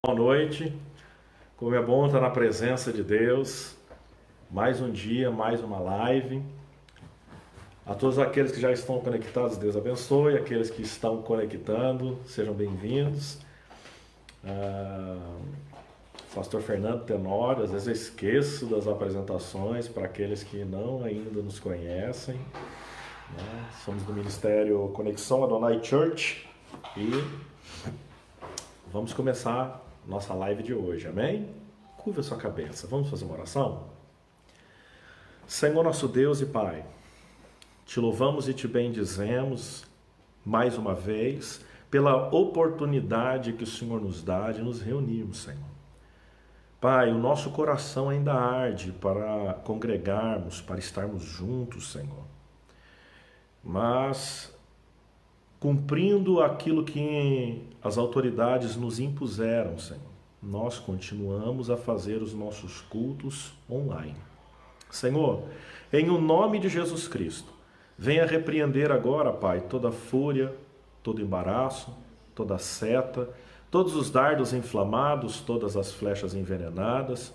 Boa noite. Como é bom estar na presença de Deus. Mais um dia, mais uma live. A todos aqueles que já estão conectados, Deus abençoe. Aqueles que estão conectando, sejam bem-vindos. Pastor Fernando Tenório, às vezes eu esqueço das apresentações para aqueles que não ainda nos conhecem. Somos do Ministério Conexão Adonai Church e vamos começar nossa live de hoje, amém? Curva a sua cabeça, vamos fazer uma oração? Senhor nosso Deus e Pai, te louvamos e te bendizemos mais uma vez pela oportunidade que o Senhor nos dá de nos reunirmos, Senhor. Pai, o nosso coração ainda arde para congregarmos, para estarmos juntos, Senhor. Mas, cumprindo aquilo que as autoridades nos impuseram, Senhor, nós continuamos a fazer os nossos cultos online. Senhor, em o nome de Jesus Cristo, venha repreender agora, Pai, toda fúria, todo embaraço, toda seta, todos os dardos inflamados, todas as flechas envenenadas,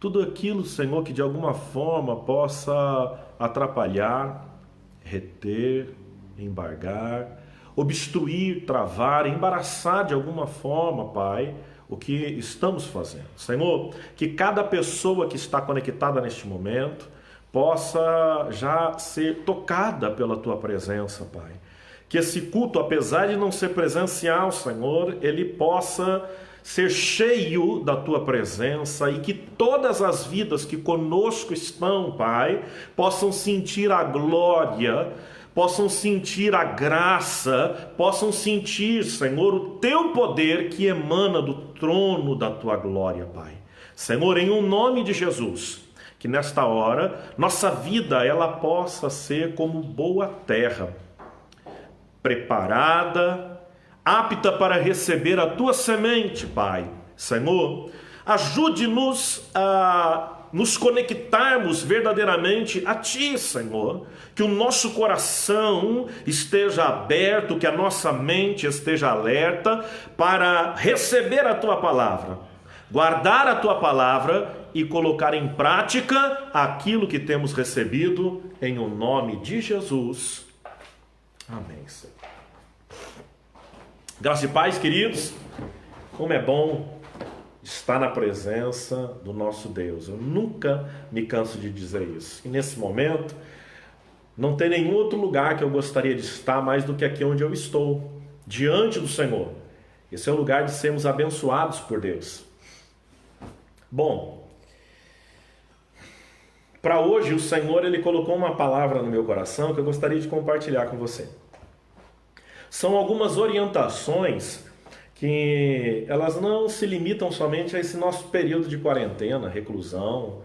tudo aquilo, Senhor, que de alguma forma possa atrapalhar, reter, embargar, obstruir, travar, embaraçar de alguma forma, Pai, o que estamos fazendo. Senhor, que cada pessoa que está conectada neste momento possa já ser tocada pela Tua presença, Pai. Que esse culto, apesar de não ser presencial, Senhor, ele possa ser cheio da Tua presença e que todas as vidas que conosco estão, Pai, possam sentir a glória, possam sentir a graça, possam sentir, Senhor, o Teu poder que emana do trono da Tua glória, Pai. Senhor, em o nome de Jesus, que nesta hora nossa vida ela possa ser como boa terra, preparada, apta para receber a Tua semente, Pai. Senhor, ajude-nos a nos conectarmos verdadeiramente a Ti, Senhor. Que o nosso coração esteja aberto, que a nossa mente esteja alerta para receber a Tua palavra, guardar a Tua palavra e colocar em prática aquilo que temos recebido em o nome de Jesus. Amém, Senhor. Graça e paz, queridos. Como é bom estar na presença do nosso Deus. Eu nunca me canso de dizer isso. E nesse momento, não tem nenhum outro lugar que eu gostaria de estar mais do que aqui onde eu estou, diante do Senhor. Esse é o lugar de sermos abençoados por Deus. Bom, para hoje o Senhor ele colocou uma palavra no meu coração que eu gostaria de compartilhar com você. São algumas orientações que elas não se limitam somente a esse nosso período de quarentena, reclusão,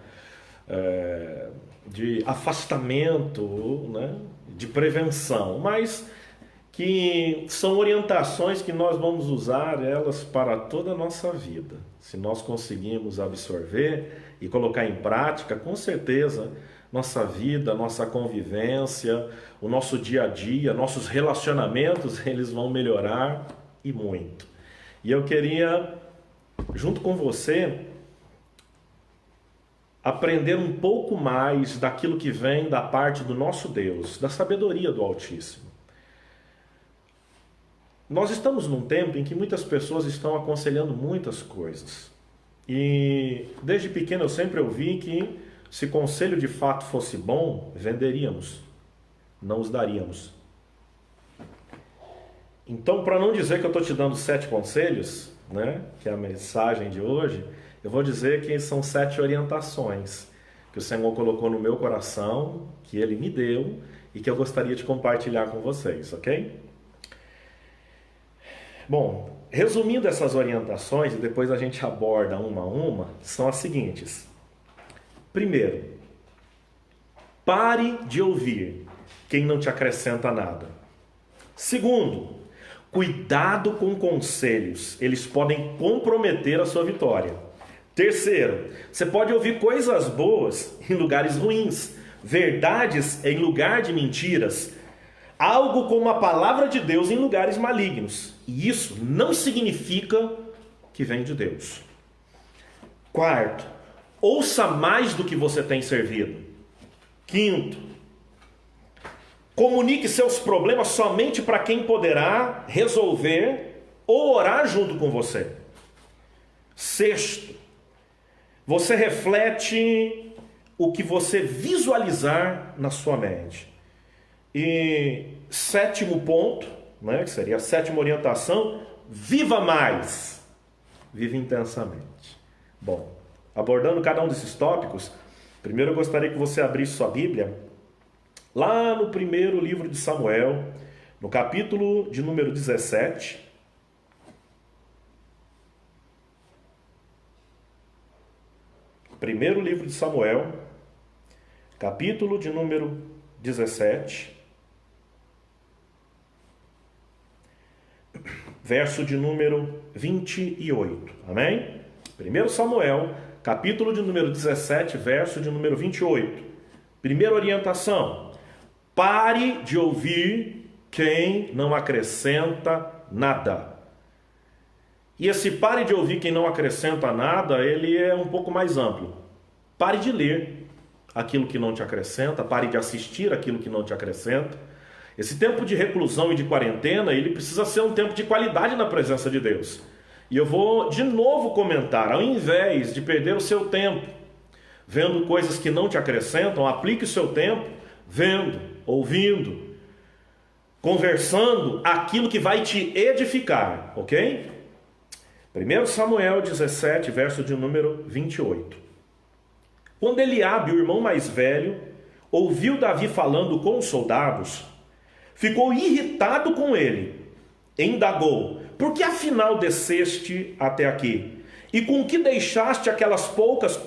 de afastamento, né, de prevenção, mas que são orientações que nós vamos usar elas para toda a nossa vida. Se nós conseguirmos absorver e colocar em prática, com certeza nossa vida, nossa convivência, o nosso dia a dia, nossos relacionamentos, eles vão melhorar e muito. E eu queria, junto com você, aprender um pouco mais daquilo que vem da parte do nosso Deus, da sabedoria do Altíssimo. Nós estamos num tempo em que muitas pessoas estão aconselhando muitas coisas. E desde pequeno eu sempre ouvi que se conselho de fato fosse bom, venderíamos, não os daríamos. Então, para não dizer que eu estou te dando 7 conselhos, né, que é a mensagem de hoje, eu vou dizer que são 7 orientações que o Senhor colocou no meu coração, que Ele me deu e que eu gostaria de compartilhar com vocês, ok? Bom, resumindo essas orientações, e depois a gente aborda uma a uma, são as seguintes. Primeiro, pare de ouvir quem não te acrescenta nada. Segundo, cuidado com conselhos, eles podem comprometer a sua vitória. Terceiro, você pode ouvir coisas boas em lugares ruins, verdades em lugar de mentiras, algo como a palavra de Deus em lugares malignos. E isso não significa que vem de Deus. Quarto, ouça mais do que você tem servido. Quinto, comunique seus problemas somente para quem poderá resolver ou orar junto com você. Sexto, você reflete o que você visualizar na sua mente. E sétimo ponto, né, que seria a sétima orientação, viva mais, viva intensamente. Bom, abordando cada um desses tópicos, primeiro eu gostaria que você abrisse sua Bíblia lá no primeiro livro de Samuel, no capítulo de número 17. Primeiro livro de Samuel, capítulo de número 17, verso de número 28. Amém? 1 Samuel, capítulo de número 17, verso de número 28. Primeira orientação: pare de ouvir quem não acrescenta nada. E esse pare de ouvir quem não acrescenta nada, ele é um pouco mais amplo. Pare de ler aquilo que não te acrescenta, pare de assistir aquilo que não te acrescenta. Esse tempo de reclusão e de quarentena, ele precisa ser um tempo de qualidade na presença de Deus. E eu vou de novo comentar, ao invés de perder o seu tempo vendo coisas que não te acrescentam, aplique o seu tempo vendo, ouvindo, conversando aquilo que vai te edificar, ok? 1 Samuel 17, verso de número 28. Quando Eliabe, o irmão mais velho, ouviu Davi falando com os soldados, ficou irritado com ele e indagou: por que afinal desceste até aqui? E com quem deixaste aquelas poucas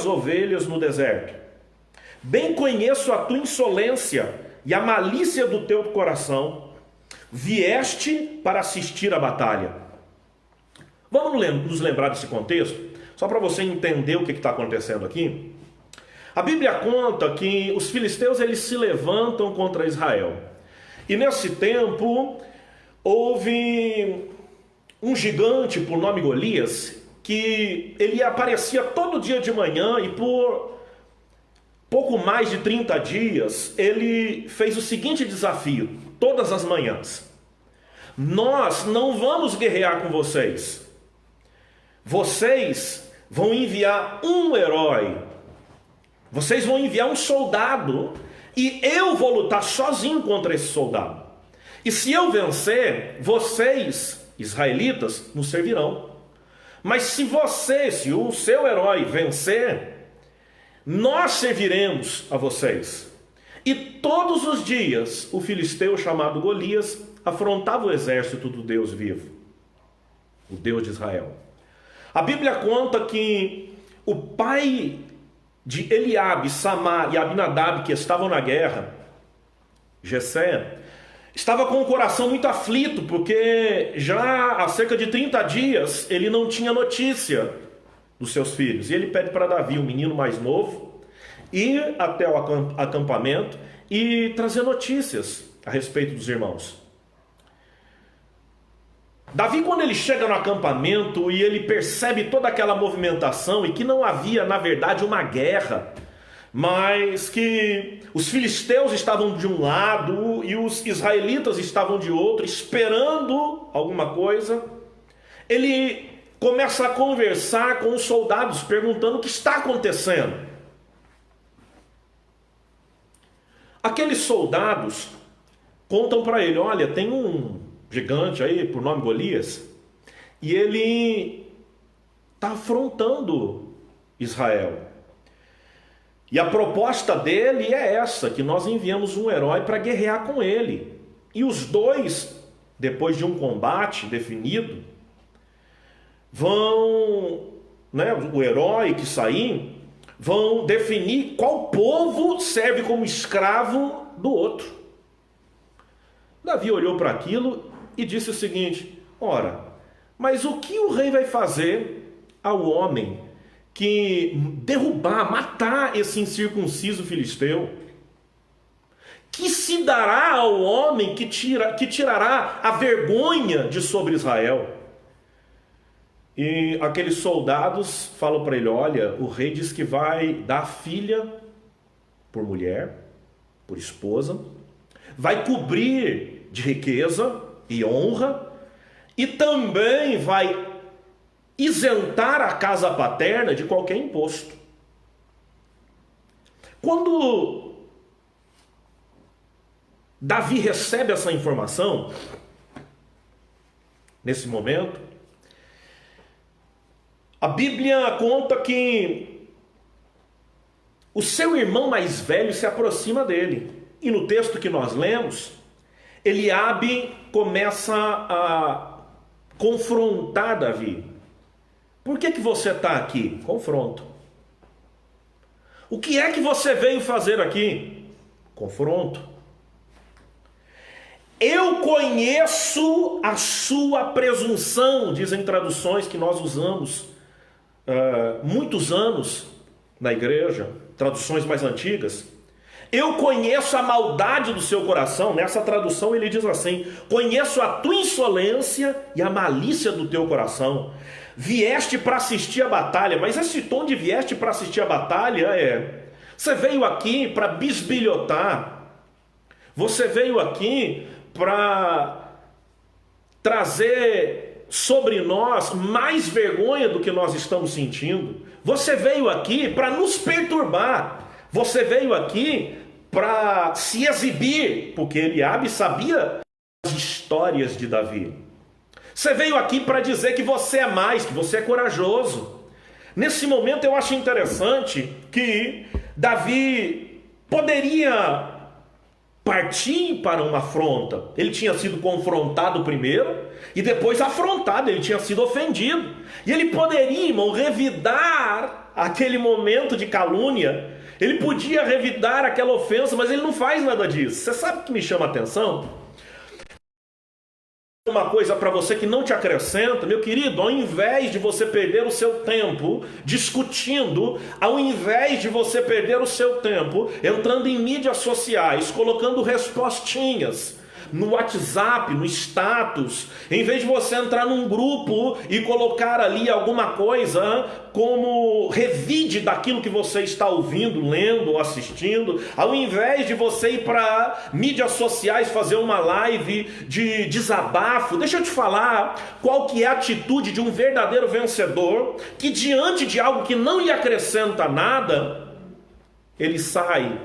ovelhas no deserto? Bem conheço a tua insolência e a malícia do teu coração. Vieste para assistir à batalha. Vamos nos lembrar desse contexto, só para você entender o que está acontecendo aqui. A Bíblia conta que os filisteus eles se levantam contra Israel. E nesse tempo, houve um gigante por nome Golias, que ele aparecia todo dia de manhã e por pouco mais de 30 dias, ele fez o seguinte desafio, todas as manhãs: nós não vamos guerrear com vocês. Vocês vão enviar um herói. Vocês vão enviar um soldado e eu vou lutar sozinho contra esse soldado. E se eu vencer, vocês, israelitas, nos servirão. Mas se o seu herói vencer, nós serviremos a vocês. E todos os dias o filisteu chamado Golias afrontava o exército do Deus vivo, o Deus de Israel. A Bíblia conta que o pai de Eliabe, Samar e Abinadab, que estavam na guerra, Jessé, estava com o coração muito aflito, porque já há cerca de 30 dias ele não tinha notícia dos seus filhos. E ele pede para Davi, o menino mais novo, ir até o acampamento e trazer notícias a respeito dos irmãos. Davi, quando ele chega no acampamento e ele percebe toda aquela movimentação e que não havia, na verdade, uma guerra, mas que os filisteus estavam de um lado e os israelitas estavam de outro, esperando alguma coisa, ele começa a conversar com os soldados, perguntando o que está acontecendo. Aqueles soldados contam para ele: olha, tem um gigante aí por nome Golias, e ele está afrontando Israel. E a proposta dele é essa, que nós enviamos um herói para guerrear com ele. E os dois, depois de um combate definido, vão, o herói que sair, vão definir qual povo serve como escravo do outro. Davi olhou para aquilo e disse o seguinte: ora, mas o que o rei vai fazer ao homem que derrubar, matar esse incircunciso filisteu? Que que se dará ao homem que tirará a vergonha de sobre Israel? E aqueles soldados falam para ele: olha, o rei diz que vai dar filha por mulher, por esposa, vai cobrir de riqueza e honra, e também vai isentar a casa paterna de qualquer imposto. Quando Davi recebe essa informação, nesse momento, a Bíblia conta que o seu irmão mais velho se aproxima dele. E no texto que nós lemos, Eliabe começa a confrontar Davi. Por que você está aqui? Confronto. O que é que você veio fazer aqui? Confronto. Eu conheço a sua presunção, dizem traduções que nós usamos muitos anos na igreja, traduções mais antigas. Eu conheço a maldade do seu coração. Nessa tradução ele diz assim: conheço a tua insolência e a malícia do teu coração. Vieste para assistir a batalha. Mas esse tom de vieste para assistir a batalha você veio aqui para bisbilhotar. Você veio aqui para trazer sobre nós mais vergonha do que nós estamos sentindo. Você veio aqui para nos perturbar. Você veio aqui para se exibir, porque Eliabe sabia as histórias de Davi. Você veio aqui para dizer que você é mais, que você é corajoso. Nesse momento eu acho interessante que Davi poderia partir para uma afronta. Ele tinha sido confrontado primeiro e depois afrontado, ele tinha sido ofendido. E ele poderia, irmão, revidar aquele momento de calúnia. Ele podia revidar aquela ofensa, mas ele não faz nada disso. Você sabe o que me chama a atenção? Uma coisa para você que não te acrescenta, meu querido, ao invés de você perder o seu tempo discutindo, ao invés de você perder o seu tempo entrando em mídias sociais, colocando respostinhas no WhatsApp, no status, em vez de você entrar num grupo e colocar ali alguma coisa como revide daquilo que você está ouvindo, lendo ou assistindo, ao invés de você ir para mídias sociais fazer uma live de desabafo, deixa eu te falar qual que é a atitude de um verdadeiro vencedor, que diante de algo que não lhe acrescenta nada, ele sai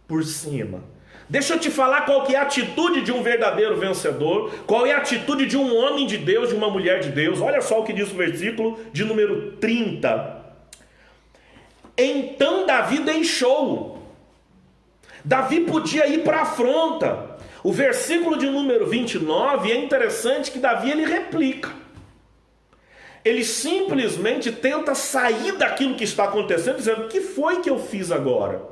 por cima. Deixa eu te falar qual que é a atitude de um verdadeiro vencedor, qual é a atitude de um homem de Deus, de uma mulher de Deus. Olha só o que diz o versículo de número 30. Então Davi deixou. Davi podia ir para a afronta. O versículo de número 29 é interessante que Davi ele replica. Ele simplesmente tenta sair daquilo que está acontecendo, dizendo: o que foi que eu fiz agora?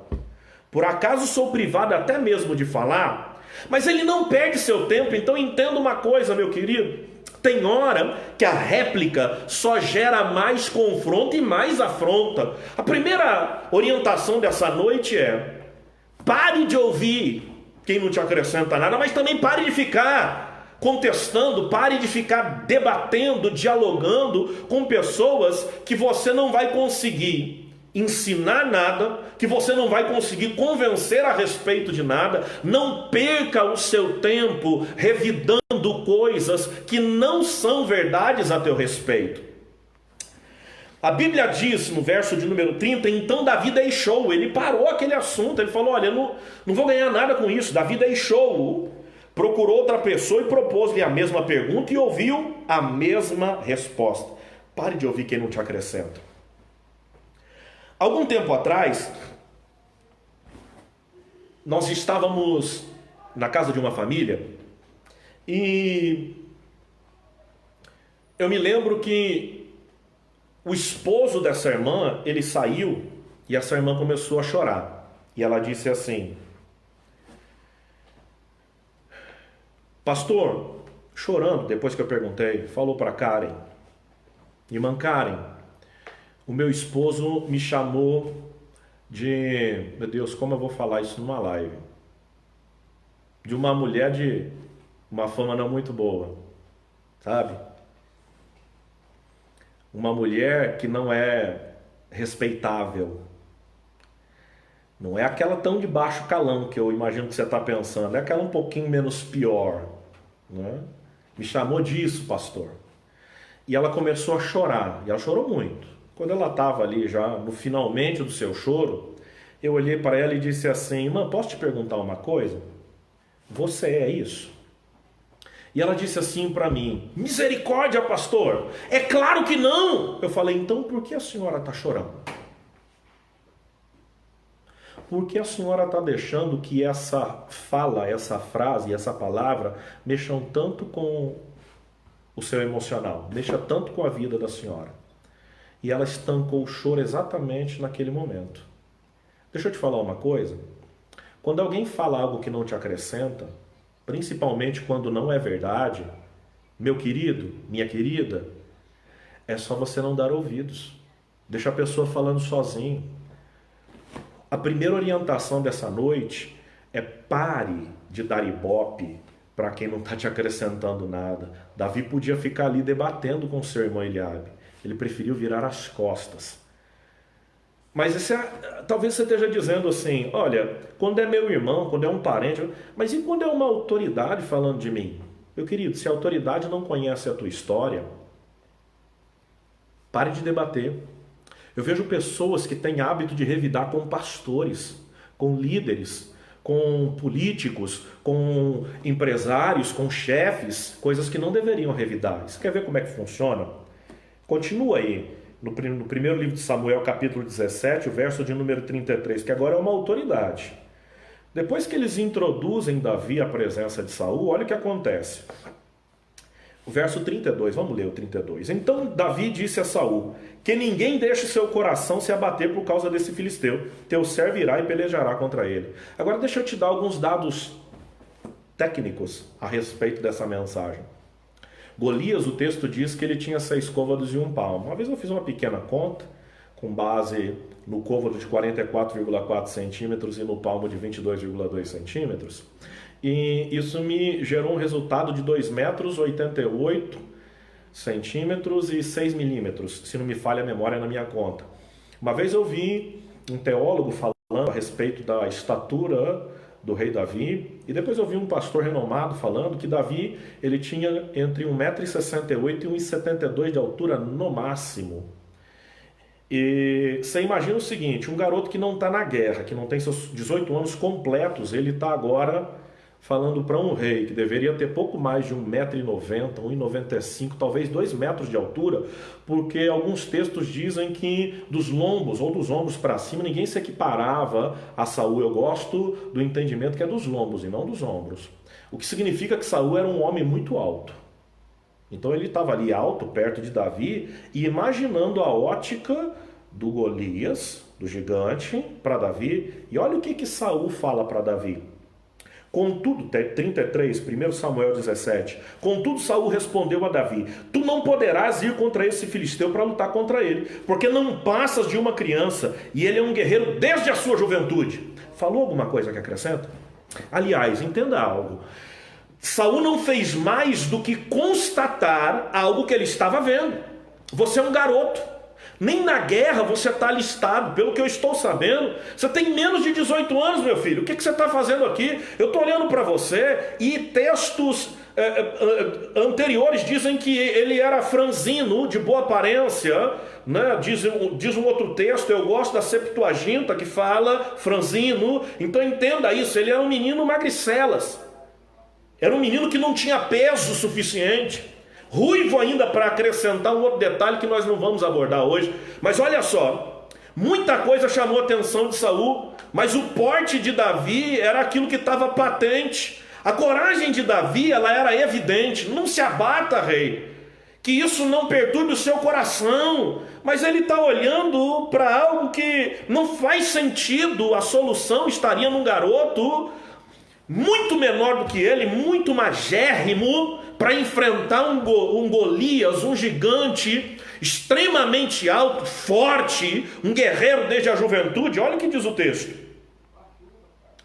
Por acaso sou privado até mesmo de falar? Mas ele não perde seu tempo. Então entenda uma coisa, meu querido. Tem hora que a réplica só gera mais confronto e mais afronta. A primeira orientação dessa noite é: pare de ouvir quem não te acrescenta nada, mas também pare de ficar contestando, pare de ficar debatendo, dialogando com pessoas que você não vai conseguir ensinar nada, que você não vai conseguir convencer a respeito de nada. Não perca o seu tempo revidando coisas que não são verdades a teu respeito. A Bíblia diz no verso de número 30, então Davi deixou, ele parou aquele assunto, ele falou: olha, eu não vou ganhar nada com isso. Davi deixou, procurou outra pessoa e propôs-lhe a mesma pergunta e ouviu a mesma resposta. Pare de ouvir quem não te acrescenta. Algum tempo atrás, nós estávamos na casa de uma família e eu me lembro que o esposo dessa irmã, ele saiu e essa irmã começou a chorar. E ela disse assim: pastor, chorando, depois que eu perguntei, falou para Karen: irmã Karen, o meu esposo me chamou de... Meu Deus, como eu vou falar isso numa live? de uma mulher de uma fama não muito boa, sabe? Uma mulher que não é respeitável. Não é aquela tão de baixo calão que eu imagino que você está pensando, é aquela um pouquinho menos pior, né? Me chamou disso, pastor. E ela começou a chorar, e ela chorou muito. Quando ela estava ali já no finalmente do seu choro, eu olhei para ela e disse assim: irmã, posso te perguntar uma coisa? Você é isso? E ela disse assim para mim: misericórdia, pastor, é claro que não. Eu falei: então por que a senhora está chorando? Por que a senhora está deixando que essa fala, essa frase, essa palavra mexam tanto com o seu emocional, mexa tanto com a vida da senhora? E ela estancou o choro exatamente naquele momento. Deixa eu te falar uma coisa. Quando alguém fala algo que não te acrescenta, principalmente quando não é verdade, meu querido, minha querida, é só você não dar ouvidos. Deixa a pessoa falando sozinho. A primeira orientação dessa noite é: pare de dar ibope para quem não está te acrescentando nada. Davi podia ficar ali debatendo com seu irmão Eliabe. Ele preferiu virar as costas. Mas talvez você esteja dizendo assim: olha, quando é meu irmão, quando é um parente, mas e quando é uma autoridade falando de mim? Meu querido, se a autoridade não conhece a tua história, pare de debater. Eu vejo pessoas que têm hábito de revidar com pastores, com líderes, com políticos, com empresários, com chefes, coisas que não deveriam revidar. Você quer ver como é que funciona? Continua aí, no primeiro livro de Samuel, capítulo 17, o verso de número 33, que agora é uma autoridade. Depois que eles introduzem Davi à presença de Saul, olha o que acontece. O verso 32, vamos ler o 32. Então Davi disse a Saul: que ninguém deixe seu coração se abater por causa desse filisteu. Teu servo irá e pelejará contra ele. Agora deixa eu te dar alguns dados técnicos a respeito dessa mensagem. Golias, o texto diz que ele tinha 6 côvados e 1 palmo. Uma vez eu fiz uma pequena conta, com base no côvado de 44,4 centímetros e no palmo de 22,2 centímetros. E isso me gerou um resultado de 2 metros, 88 centímetros e 6 milímetros, se não me falha a memória na minha conta. Uma vez eu vi um teólogo falando a respeito da estatura do rei Davi, e depois eu vi um pastor renomado falando que Davi ele tinha entre 1,68 m e 1,72 m de altura no máximo. E você imagina o seguinte: um garoto que não está na guerra, que não tem seus 18 anos completos, ele está agora falando para um rei que deveria ter pouco mais de 1,90 m, 1,95 m, talvez 2 metros de altura, porque alguns textos dizem que dos lombos ou dos ombros para cima ninguém se equiparava a Saul. Eu gosto do entendimento que é dos lombos e não dos ombros, o que significa que Saul era um homem muito alto. Então ele estava ali alto, perto de Davi, e imaginando a ótica do Golias, do gigante, para Davi. E olha o que Saul fala para Davi. Contudo, 33, 1 Samuel 17. Contudo, Saul respondeu a Davi: tu não poderás ir contra esse filisteu para lutar contra ele, porque não passas de uma criança, e ele é um guerreiro desde a sua juventude. Falou alguma coisa que acrescenta? Aliás, entenda algo. Saul não fez mais do que constatar algo que ele estava vendo. Você é um garoto. Nem na guerra você está alistado. Pelo que eu estou sabendo, você tem menos de 18 anos, meu filho. O que você está fazendo aqui? Eu estou olhando para você e textos anteriores dizem que ele era franzino, de boa aparência, né? Diz um outro texto, eu gosto da Septuaginta, que fala franzino. Então entenda isso, ele era um menino magricelas. Era um menino que não tinha peso suficiente. Ruivo ainda, para acrescentar um outro detalhe que nós não vamos abordar hoje. Mas olha só, muita coisa chamou a atenção de Saul, mas o porte de Davi era aquilo que estava patente. A coragem de Davi, ela era evidente. Não se abata, rei, que isso não perturbe o seu coração. Mas ele está olhando para algo que não faz sentido. A solução estaria num garoto muito menor do que ele, muito magérrimo, para enfrentar um Golias, um gigante extremamente alto, forte, um guerreiro desde a juventude. Olha o que diz o texto.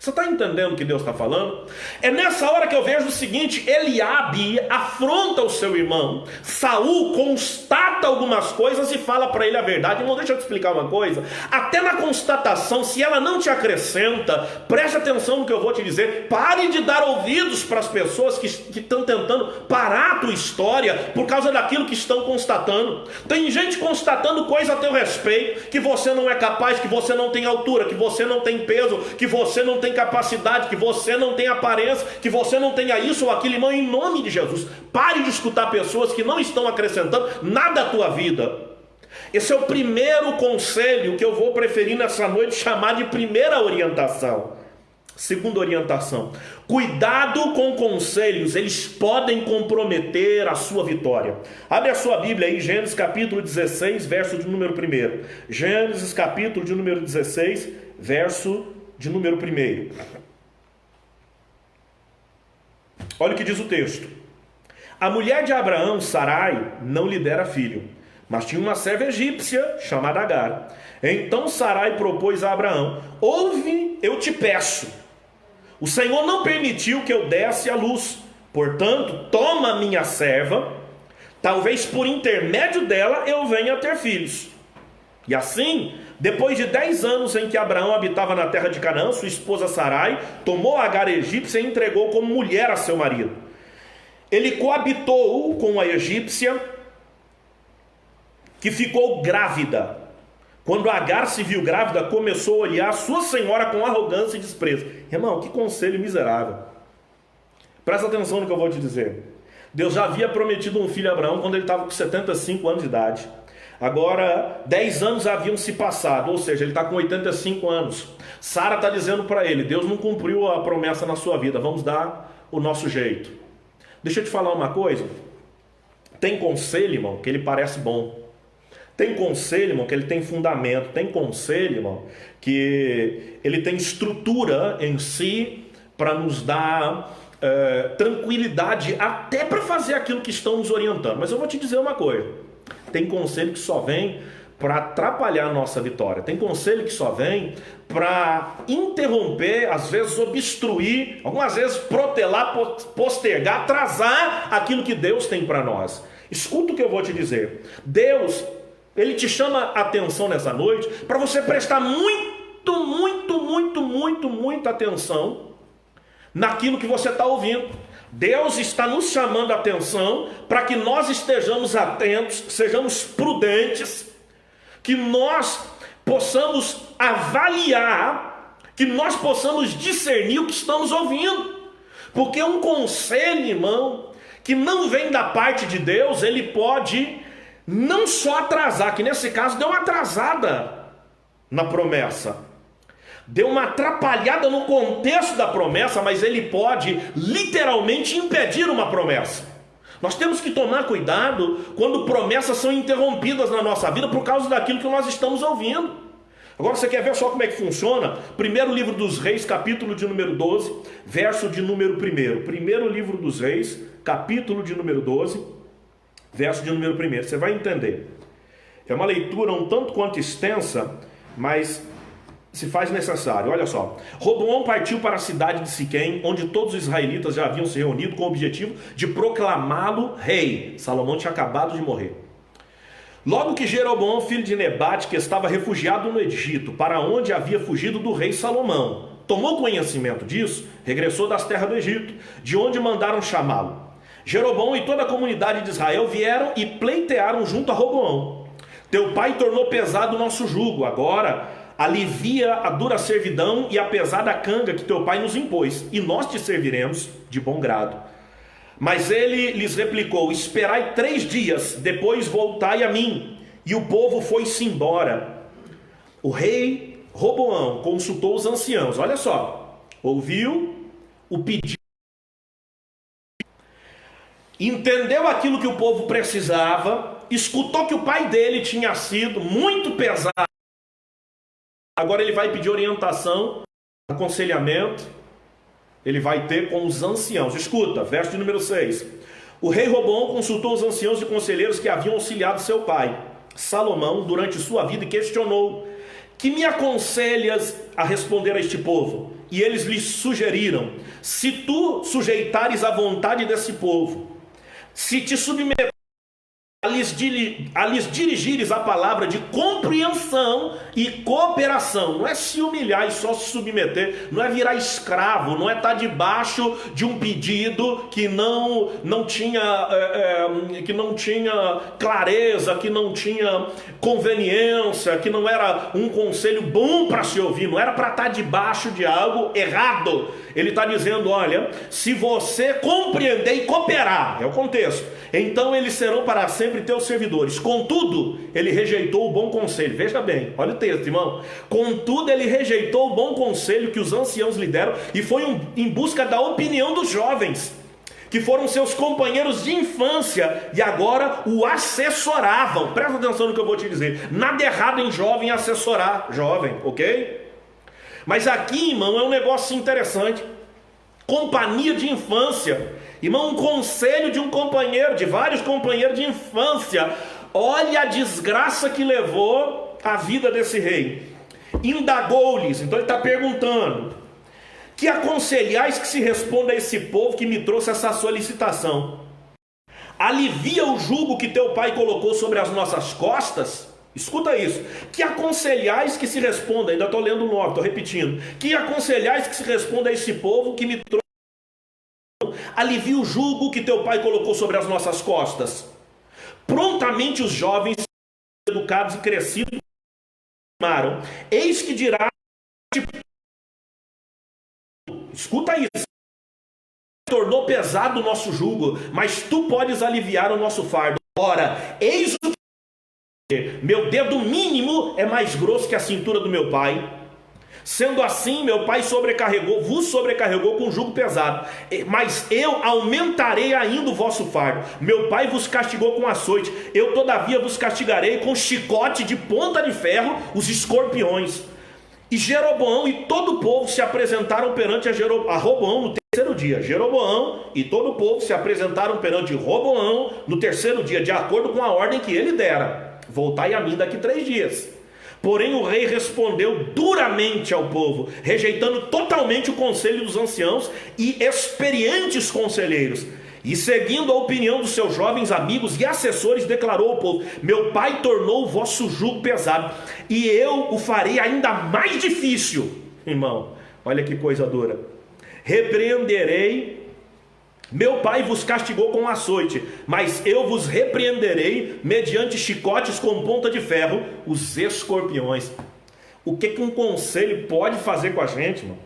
Você está entendendo o que Deus está falando? É nessa hora que eu vejo o seguinte: Eliabe afronta o seu irmão, Saul constata algumas coisas e fala para ele a verdade. Irmão, deixa eu te explicar uma coisa. Até na constatação, se ela não te acrescenta, preste atenção no que eu vou te dizer. Pare de dar ouvidos para as pessoas que estão tentando parar a tua história por causa daquilo que estão constatando. Tem gente constatando coisa a teu respeito, que você não é capaz, que você não tem altura, que você não tem peso, que você não tem capacidade, que você não tem aparência, que você não tenha isso ou aquilo. Irmão, em nome de Jesus, pare de escutar pessoas que não estão acrescentando nada à tua vida. Esse é o primeiro conselho que eu vou preferir nessa noite chamar de primeira orientação. Segunda orientação: cuidado com conselhos, eles podem comprometer a sua vitória. Abre a sua Bíblia aí, Gênesis capítulo 16, verso de número 1. Gênesis capítulo de número 16, verso de número 1. Olha o que diz o texto: a mulher de Abraão, Sarai, não lhe dera filho, mas tinha uma serva egípcia chamada Agar. Então Sarai propôs a Abraão: ouve, eu te peço, o Senhor não permitiu que eu desse à luz, portanto toma minha serva, talvez por intermédio dela eu venha a ter filhos. E assim, depois de 10 anos em que Abraão habitava na terra de Canaã, sua esposa Sarai tomou Agar egípcia e entregou como mulher a seu marido. Ele coabitou com a egípcia, que ficou grávida. Quando Agar se viu grávida, começou a olhar sua senhora com arrogância e desprezo. Irmão, que conselho miserável. Presta atenção no que eu vou te dizer. Deus já havia prometido um filho a Abraão quando ele estava com 75 anos de idade. Agora, 10 anos haviam se passado, ou seja, ele está com 85 anos. Sara está dizendo para ele: Deus não cumpriu a promessa na sua vida, vamos dar o nosso jeito. Deixa eu te falar uma coisa. Tem conselho, irmão, que ele parece bom. Tem conselho, irmão, que ele tem fundamento. Tem conselho, irmão, que ele tem estrutura em si para nos dar tranquilidade até para fazer aquilo que estão nos orientando. Mas eu vou te dizer uma coisa: tem conselho que só vem para atrapalhar a nossa vitória. Tem conselho que só vem para interromper, às vezes obstruir, algumas vezes protelar, postergar, atrasar aquilo que Deus tem para nós. Escuta o que eu vou te dizer. Deus, Ele te chama a atenção nessa noite para você prestar muita atenção naquilo que você está ouvindo. Deus está nos chamando a atenção para que nós estejamos atentos, sejamos prudentes, que nós possamos avaliar, que nós possamos discernir o que estamos ouvindo. Porque um conselho, irmão, que não vem da parte de Deus, ele pode não só atrasar, que nesse caso deu uma atrasada na promessa, deu uma atrapalhada no contexto da promessa, mas ele pode literalmente impedir uma promessa. Nós temos que tomar cuidado quando promessas são interrompidas na nossa vida por causa daquilo que nós estamos ouvindo. Agora você quer ver só como é que funciona? Primeiro livro dos Reis, capítulo de número 12, verso de número 1. Primeiro livro dos Reis, capítulo de número 12, verso de número 1. Você vai entender. É uma leitura um tanto quanto extensa, mas se faz necessário. Olha só: Roboão partiu para a cidade de Siquém, onde todos os israelitas já haviam se reunido com o objetivo de proclamá-lo rei. Salomão tinha acabado de morrer. Logo que Jeroboão, filho de Nebate, que estava refugiado no Egito, para onde havia fugido do rei Salomão, tomou conhecimento disso, regressou das terras do Egito, de onde mandaram chamá-lo. Jeroboão e toda a comunidade de Israel vieram e pleitearam junto a Roboão: teu pai tornou pesado o nosso jugo, agora alivia a dura servidão e a pesada canga que teu pai nos impôs, e nós te serviremos de bom grado. Mas ele lhes replicou: esperai 3 dias, depois voltai a mim. E o povo foi-se embora. O rei Roboão consultou os anciãos, olha só, ouviu o pedido, entendeu aquilo que o povo precisava, escutou que o pai dele tinha sido muito pesado. Agora ele vai pedir orientação, aconselhamento, ele vai ter com os anciãos. Escuta, verso de número 6. O rei Roboão consultou os anciãos e conselheiros que haviam auxiliado seu pai, Salomão, durante sua vida, e questionou: que me aconselhas a responder a este povo? e eles lhe sugeriram: se tu sujeitares a vontade desse povo, se te submeteres a lhes dirigires a palavra de compreensão e cooperação, não é se humilhar e só se submeter, não é virar escravo, não é estar debaixo de um pedido que não tinha clareza, que não tinha conveniência, que não era um conselho bom para se ouvir, não era para estar debaixo de algo errado. Ele está dizendo: olha, se você compreender e cooperar, é o contexto, então eles serão para sempre teus servidores. Contudo, ele rejeitou o bom conselho. Veja bem, olha o texto, irmão. Contudo, ele rejeitou o bom conselho que os anciãos lhe deram e foi em busca da opinião dos jovens, que foram seus companheiros de infância e agora o assessoravam. Presta atenção no que eu vou te dizer. Nada errado em jovem assessorar jovem, ok? Mas aqui, irmão, é um negócio interessante. Companhia de infância. Irmão, um conselho de um companheiro, de vários companheiros de infância. Olha a desgraça que levou a vida desse rei. Indagou-lhes, então ele está perguntando: que aconselhais que se responda a esse povo que me trouxe essa solicitação? Alivia o jugo que teu pai colocou sobre as nossas costas? Escuta isso. Que aconselhais que se responda, ainda estou lendo o 9, estou repetindo. Que aconselhais que se responda a esse povo que me trouxe? Alivia o jugo que teu pai colocou sobre as nossas costas. Prontamente os jovens educados e crescidos clamaram: eis que dirá, escuta isso, tornou pesado o nosso jugo, mas tu podes aliviar o nosso fardo. Ora, eis o que meu dedo mínimo é mais grosso que a cintura do meu pai. Sendo assim, meu pai vos sobrecarregou com jugo pesado, mas eu aumentarei ainda o vosso fardo. Meu pai vos castigou com açoite, eu todavia vos castigarei com chicote de ponta de ferro, os escorpiões. E Jeroboão e todo o povo se apresentaram perante a Roboão no terceiro dia. Jeroboão e todo o povo se apresentaram perante Roboão no terceiro dia, de acordo com a ordem que ele dera: voltai a mim daqui 3 dias. Porém o rei respondeu duramente ao povo, rejeitando totalmente o conselho dos anciãos e experientes conselheiros. E seguindo a opinião dos seus jovens amigos e assessores, declarou ao povo: meu pai tornou o vosso jugo pesado, e eu o farei ainda mais difícil. Irmão, olha que coisa dura. Repreenderei. Meu pai vos castigou com açoite, mas eu vos repreenderei mediante chicotes com ponta de ferro, os escorpiões. O que um conselho pode fazer com a gente, irmão?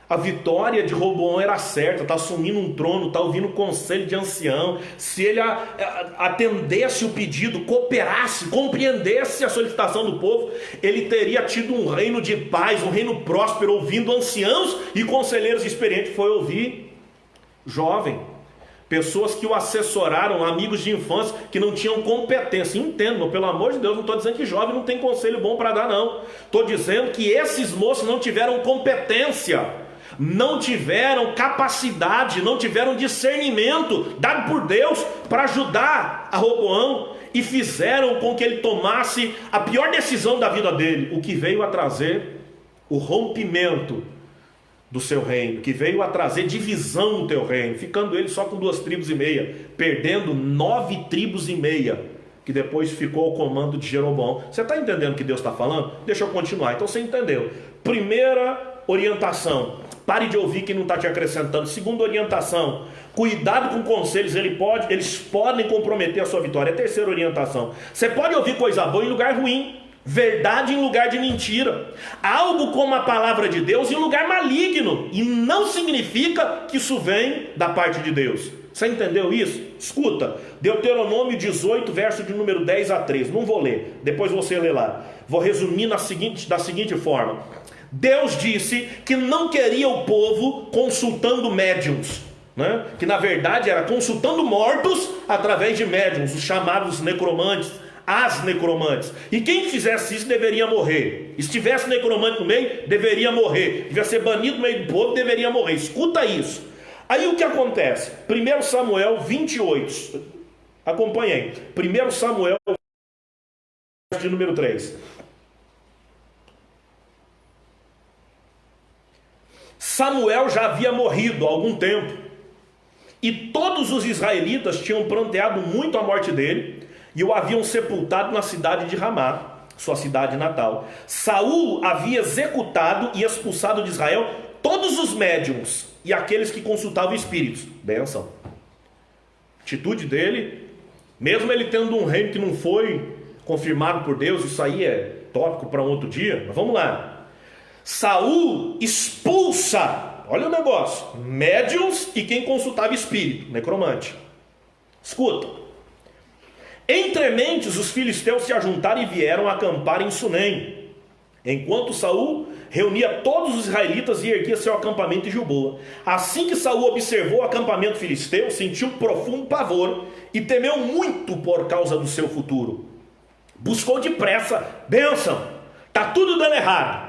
A vitória de Roboão era certa, está assumindo um trono, está ouvindo o conselho de ancião. Se ele atendesse o pedido, cooperasse, compreendesse a solicitação do povo, ele teria tido um reino de paz, um reino próspero, ouvindo anciãos e conselheiros experientes. Foi ouvir jovem, pessoas que o assessoraram, amigos de infância que não tinham competência. Entendo, pelo amor de Deus, não estou dizendo que jovem não tem conselho bom para dar, não. Estou dizendo que esses moços não tiveram competência, não tiveram capacidade, não tiveram discernimento dado por Deus para ajudar a Roboão, e fizeram com que ele tomasse a pior decisão da vida dele, o que veio a trazer o rompimento do seu reino, que veio a trazer divisão no teu reino, ficando ele só com 2,5 tribos, perdendo 9,5 tribos, que depois ficou ao comando de Jeroboão. Você está entendendo o que Deus está falando? Deixa eu continuar. Então você entendeu. Primeira orientação: pare de ouvir quem não está te acrescentando. Segunda orientação: cuidado com conselhos, eles podem comprometer a sua vitória. Terceira orientação: você pode ouvir coisa boa em lugar ruim, verdade em lugar de mentira, algo como a palavra de Deus em lugar maligno, e não significa que isso vem da parte de Deus. Você entendeu isso? Escuta, Deuteronômio 18, verso de número 10 a 13. Não vou ler, depois você lê lá. Vou resumir da seguinte forma: Deus disse que não queria o povo consultando médiuns, né? Que na verdade era consultando mortos através de médiuns, os chamados necromantes, as necromantes. E quem fizesse isso deveria morrer. Estivesse necromante no meio, deveria morrer. Devia ser banido no meio do povo, deveria morrer. Escuta isso. Aí o que acontece? 1 Samuel 28. Acompanhem. 1 Samuel de número 3. Samuel já havia morrido há algum tempo, e todos os israelitas tinham pranteado muito a morte dele, e o haviam sepultado na cidade de Ramá, sua cidade natal. Saul havia executado e expulsado de Israel todos os médiuns e aqueles que consultavam espíritos. Benção. Atitude dele, mesmo ele tendo um reino que não foi confirmado por Deus, isso aí é tópico para um outro dia, mas vamos lá. Saul expulsa, olha o negócio, médiuns e quem consultava espírito, necromante. Escuta. Entre mentes os filisteus se ajuntaram e vieram acampar em Sunem, enquanto Saul reunia todos os israelitas e erguia seu acampamento em Gilboa. Assim que Saul observou o acampamento filisteu, sentiu profundo pavor e temeu muito por causa do seu futuro. Buscou depressa, bênção, está tudo dando errado,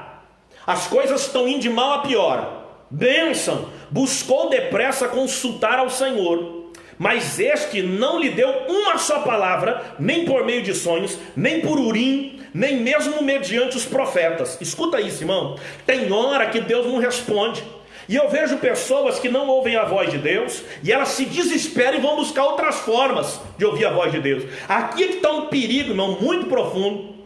as coisas estão indo de mal a pior, bênção. Buscou depressa consultar ao Senhor, mas este não lhe deu uma só palavra, nem por meio de sonhos, nem por Urim, nem mesmo mediante os profetas. Escuta isso, irmão. Tem hora que Deus não responde. E eu vejo pessoas que não ouvem a voz de Deus, e elas se desesperam e vão buscar outras formas de ouvir a voz de Deus. Aqui é que está um perigo, irmão, muito profundo.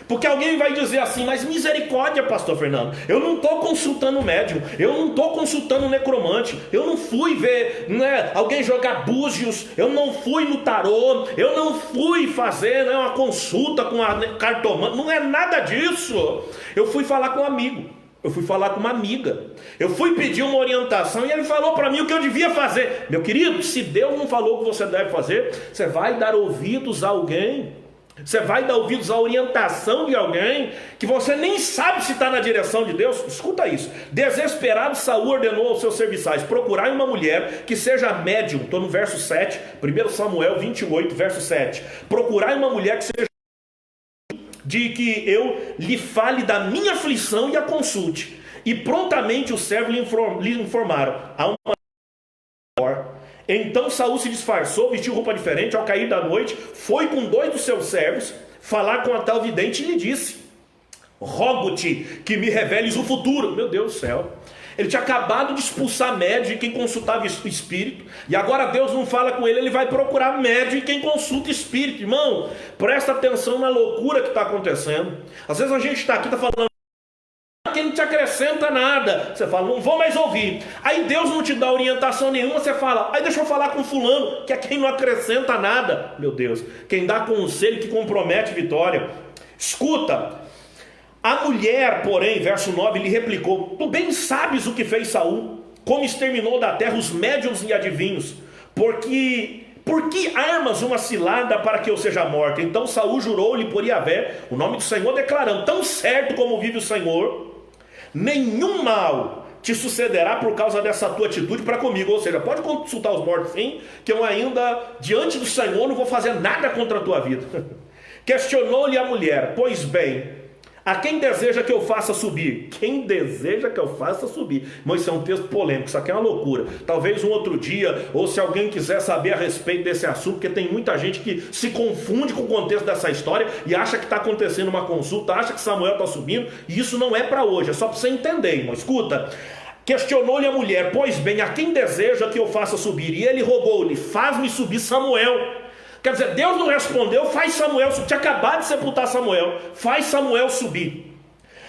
Porque alguém vai dizer assim, mas misericórdia, pastor Fernando, eu não estou consultando médium, eu não estou consultando necromante, eu não fui ver alguém jogar búzios, eu não fui no tarô, eu não fui fazer uma consulta com a cartomante, não é nada disso. Eu fui falar com um amigo, eu fui falar com uma amiga, eu fui pedir uma orientação e ele falou para mim o que eu devia fazer. Meu querido, se Deus não falou o que você deve fazer, você vai dar ouvidos a alguém, você vai dar ouvidos à orientação de alguém que você nem sabe se está na direção de Deus. Escuta isso. Desesperado, Saul ordenou aos seus serviçais: procurai uma mulher que seja médium. Estou no verso 7, 1 Samuel 28, verso 7. Procurai uma mulher que seja de que eu lhe fale da minha aflição e a consulte. E prontamente os servos lhe informaram: há uma. Então Saul se disfarçou, vestiu roupa diferente. Ao cair da noite, foi com 2 dos seus servos falar com a tal vidente e lhe disse: rogo-te que me reveles o futuro. Meu Deus do céu, ele tinha acabado de expulsar médium e quem consultava espírito, e agora Deus não fala com ele, ele vai procurar médium e quem consulta espírito. Irmão, presta atenção na loucura que está acontecendo. Às vezes a gente está aqui, está falando que não te acrescenta nada, você fala, não vou mais ouvir. Aí Deus não te dá orientação nenhuma, você fala, aí deixa eu falar com fulano, que é quem não acrescenta nada. Meu Deus, quem dá conselho que compromete vitória. Escuta, a mulher, porém, verso 9, lhe replicou: tu bem sabes o que fez Saul, como exterminou da terra os médiuns e adivinhos, por que armas uma cilada para que eu seja morta? Então Saul jurou-lhe por Yahvé, o nome do Senhor, declarando: tão certo como vive o Senhor, nenhum mal te sucederá por causa dessa tua atitude para comigo. Ou seja, pode consultar os mortos sim, que eu ainda, diante do Senhor, não vou fazer nada contra a tua vida. Questionou-lhe a mulher: pois bem, a quem deseja que eu faça subir? Quem deseja que eu faça subir? Mas isso é um texto polêmico, isso aqui é uma loucura. Talvez um outro dia, ou se alguém quiser saber a respeito desse assunto, porque tem muita gente que se confunde com o contexto dessa história e acha que está acontecendo uma consulta, acha que Samuel está subindo, e isso não é para hoje, é só para você entender, irmão. Escuta, questionou-lhe a mulher: pois bem, a quem deseja que eu faça subir? E ele rogou-lhe: faz-me subir Samuel. Quer dizer, Deus não respondeu, faz Samuel subir. Tinha acabado de sepultar Samuel, faz Samuel subir.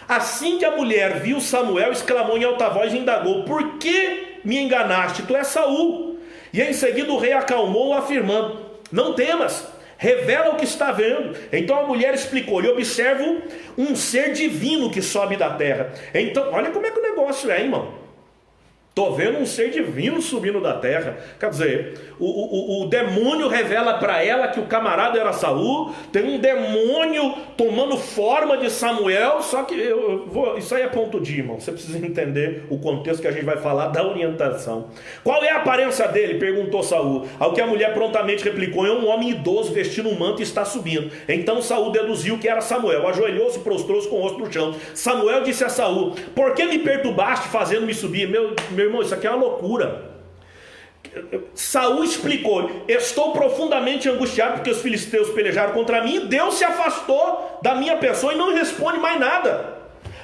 Assim que a mulher viu Samuel, exclamou em alta voz e indagou: por que me enganaste? Tu és Saul. E em seguida o rei acalmou, afirmando: não temas, revela o que está vendo. Então a mulher explicou-lhe: observo um ser divino que sobe da terra. Então, olha como é que o negócio é, irmão. Estou vendo um ser divino subindo da terra. Quer dizer, o demônio revela para ela que o camarada era Saul. Tem um demônio tomando forma de Samuel. Só que isso aí é ponto de, irmão. Você precisa entender o contexto que a gente vai falar da orientação. Qual é a aparência dele? Perguntou Saul. Ao que a mulher prontamente replicou: é um homem idoso vestindo um manto e está subindo. Então Saul deduziu que era Samuel. Ajoelhou-se e prostrou-se com o rosto no chão. Samuel disse a Saul: por que me perturbaste fazendo-me subir? Meu irmão, isso aqui é uma loucura. Saul explicou: estou profundamente angustiado porque os filisteus pelejaram contra mim, e Deus se afastou da minha pessoa e não responde mais nada.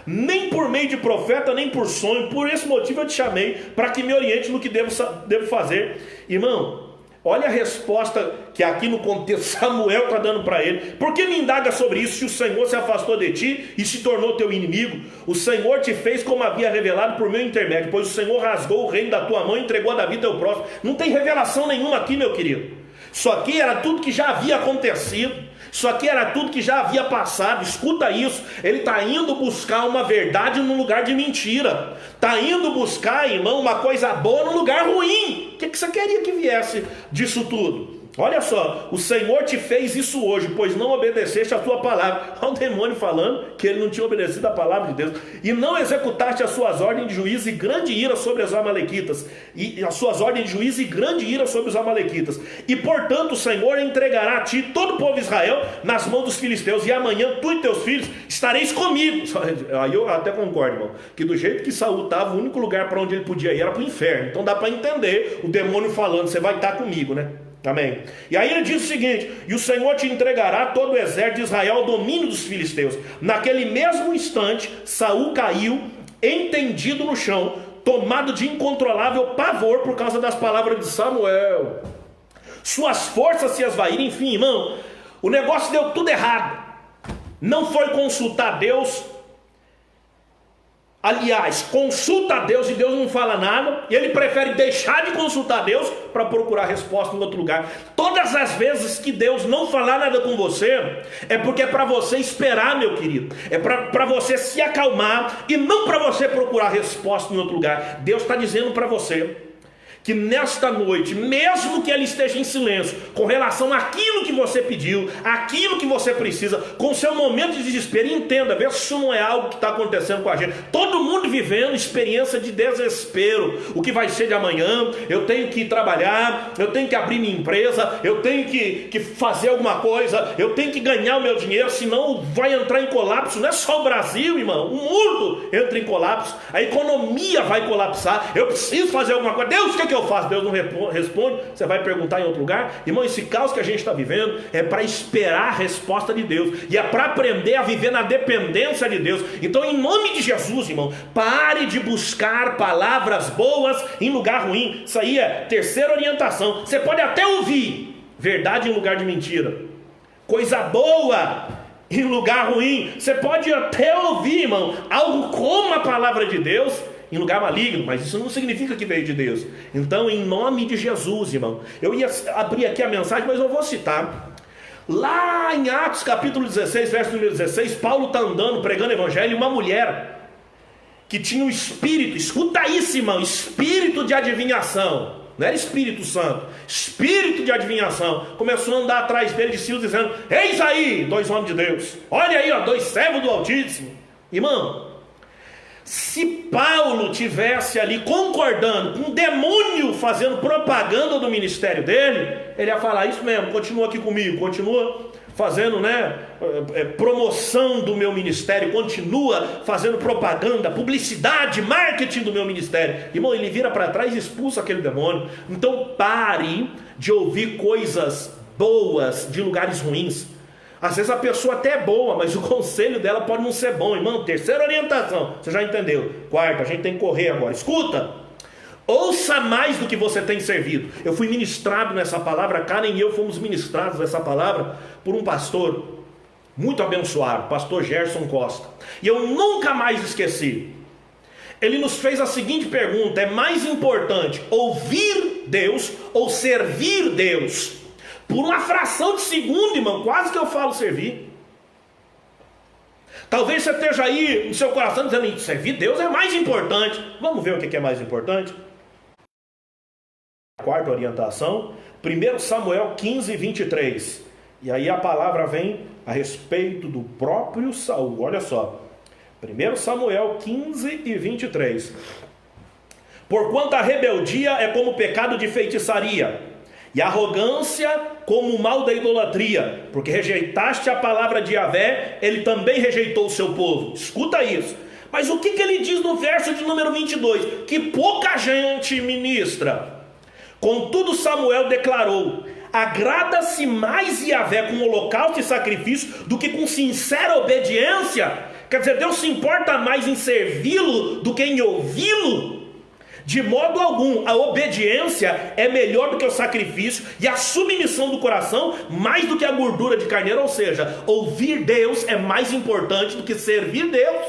nem por meio de profeta, nem por sonho. Por esse motivo eu te chamei, para que me oriente no que devo fazer. Irmão, olha a resposta que aqui no contexto Samuel está dando para ele. Por que me indaga sobre isso? Se o Senhor se afastou de ti e se tornou teu inimigo, o Senhor te fez como havia revelado por meu intermédio, pois o Senhor rasgou o reino da tua mão e entregou a Davi teu próximo. Não tem revelação nenhuma aqui, meu querido. Isso aqui era tudo que já havia acontecido. Isso aqui era tudo que já havia passado. Escuta isso. Ele está indo buscar uma verdade num lugar de mentira. Está indo buscar, irmão, uma coisa boa num lugar ruim. O que você queria que viesse disso tudo? Olha só, o Senhor te fez isso hoje, pois não obedeceste a tua palavra. Olha o demônio falando que ele não tinha obedecido a palavra de Deus. E não executaste as suas ordens de juízo e grande ira sobre os amalequitas. E as suas ordens de juízo e grande ira sobre os amalequitas. E portanto o Senhor entregará a ti todo o povo de Israel nas mãos dos filisteus. E amanhã tu e teus filhos estareis comigo. Aí eu até concordo, irmão, que do jeito que Saul estava, o único lugar para onde ele podia ir era para o inferno. Então dá para entender o demônio falando, você vai estar comigo, né? Amém. E aí ele diz o seguinte: e o Senhor te entregará todo o exército de Israel ao domínio dos filisteus. Naquele mesmo instante Saul caiu entendido no chão, tomado de incontrolável pavor por causa das palavras de Samuel. Suas forças se esvaíram. Enfim, irmão, o negócio deu tudo errado. Não foi consultar Deus. Aliás, consulta a Deus e Deus não fala nada, e ele prefere deixar de consultar Deus para procurar resposta em outro lugar. Todas as vezes que Deus não falar nada com você, é porque é para você esperar, meu querido. É para você se acalmar e não para você procurar resposta em outro lugar. Deus está dizendo para você que nesta noite, mesmo que ele esteja em silêncio com relação àquilo que você pediu, aquilo que você precisa, com o seu momento de desespero, entenda, vê se isso não é algo que está acontecendo com a gente. Todo mundo vivendo experiência de desespero. O que vai ser de amanhã? Eu tenho que trabalhar, eu tenho que abrir minha empresa, eu tenho que fazer alguma coisa, eu tenho que ganhar o meu dinheiro, senão vai entrar em colapso. Não é só o Brasil, irmão, o mundo entra em colapso, a economia vai colapsar. Eu preciso fazer alguma coisa. Deus, o que eu faço? Deus não responde. Você vai perguntar em outro lugar. Irmão, esse caos que a gente está vivendo é para esperar a resposta de Deus, e é para aprender a viver na dependência de Deus. Então, em nome de Jesus, irmão, pare de buscar palavras boas em lugar ruim. Isso aí é terceira orientação. Você pode até ouvir verdade em lugar de mentira, coisa boa em lugar ruim. Você pode até ouvir, irmão, algo como a palavra de Deus em lugar maligno, mas isso não significa que veio de Deus. Então, em nome de Jesus, irmão, eu ia abrir aqui a mensagem, mas eu vou citar. Lá em Atos capítulo 16, verso número 16, Paulo está andando, pregando o evangelho, e uma mulher que tinha um espírito, escuta isso, irmão, espírito de adivinhação. Não era Espírito Santo, espírito de adivinhação. Começou a andar atrás dele, discípulos, dizendo: eis aí, dois homens de Deus. Olha aí, ó, dois servos do Altíssimo. Irmão, se Paulo tivesse ali concordando com o demônio fazendo propaganda do ministério dele, ele ia falar: isso mesmo, continua aqui comigo, continua fazendo, promoção do meu ministério, continua fazendo propaganda, publicidade, marketing do meu ministério. Irmão, ele vira para trás e expulsa aquele demônio. Então pare de ouvir coisas boas de lugares ruins. Às vezes a pessoa até é boa, mas o conselho dela pode não ser bom. Irmão, terceira orientação, você já entendeu. Quarta, a gente tem que correr agora. Escuta, ouça mais do que você tem servido. Eu fui ministrado nessa palavra, Karen e eu fomos ministrados nessa palavra por um pastor muito abençoado, pastor Gerson Costa. E eu nunca mais esqueci. Ele nos fez a seguinte pergunta: é mais importante ouvir Deus ou servir Deus? Por uma fração de segundo, irmão, quase que eu falo servir. Talvez você esteja aí no seu coração dizendo: servir Deus é mais importante. Vamos ver o que é mais importante? Quarta orientação, 1 Samuel 15, 23. E aí a palavra vem a respeito do próprio Saul. Olha só, 1 Samuel 15 e 23. Porquanto a rebeldia é como o pecado de feitiçaria, e a arrogância como o mal da idolatria, porque rejeitaste a palavra de Yahvé, ele também rejeitou o seu povo. Escuta isso. Mas o que ele diz no verso de número 22? Que pouca gente ministra. Contudo Samuel declarou: Agrada-se mais Yahvé com holocausto e sacrifício do que com sincera obediência? Quer dizer, Deus se importa mais em servi-lo do que em ouvi-lo? De modo algum, a obediência é melhor do que o sacrifício, e a submissão do coração mais do que a gordura de carneiro. Ou seja, ouvir Deus é mais importante do que servir Deus.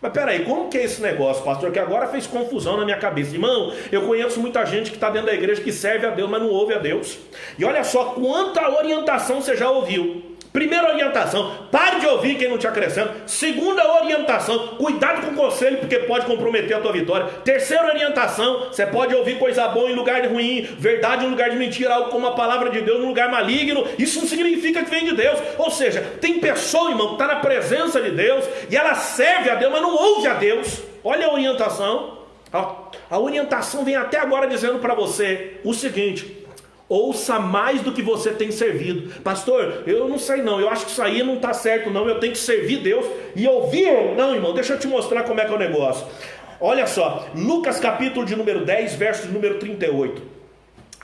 Mas peraí, como que é esse negócio, pastor? Que agora fez confusão na minha cabeça. Irmão, eu conheço muita gente que está dentro da igreja que serve a Deus, mas não ouve a Deus. E olha só quanta orientação você já ouviu. Primeira orientação, pare de ouvir quem não te acrescenta. Segunda orientação, cuidado com o conselho, porque pode comprometer a tua vitória. Terceira orientação, você pode ouvir coisa boa em lugar de ruim, verdade em lugar de mentira, algo como a palavra de Deus em lugar maligno. Isso não significa que vem de Deus. Ou seja, tem pessoa, irmão, que está na presença de Deus e ela serve a Deus, mas não ouve a Deus. Olha a orientação. A orientação vem até agora dizendo para você o seguinte: ouça mais do que você tem servido. Pastor, eu não sei não, eu acho que isso aí não está certo não, eu tenho que servir Deus e ouvir. Não, irmão, deixa eu te mostrar como é que é o negócio. Olha só, Lucas capítulo de número 10, verso de número 38.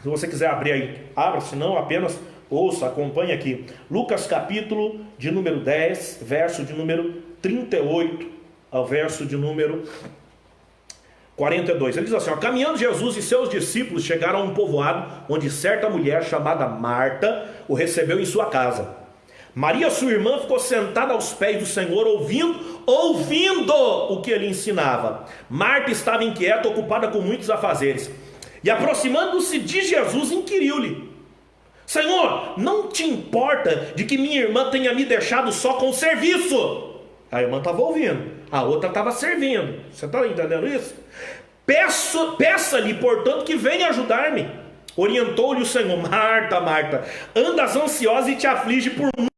Se você quiser abrir aí, abra, se não apenas ouça, acompanhe aqui. Lucas capítulo de número 10, verso de número 38 ao verso de número 42, ele diz assim, ó: caminhando Jesus e seus discípulos chegaram a um povoado, onde certa mulher chamada Marta o recebeu em sua casa. Maria, sua irmã, ficou sentada aos pés do Senhor, ouvindo o que ele ensinava. Marta estava inquieta, ocupada com muitos afazeres. E aproximando-se de Jesus, inquiriu-lhe: Senhor, não te importa de que minha irmã tenha me deixado só com o serviço? A irmã estava ouvindo, a outra estava servindo. Você está entendendo isso? Peça-lhe, portanto, que venha ajudar-me. Orientou-lhe o Senhor: Marta, Marta, andas ansiosa e te aflige por muito.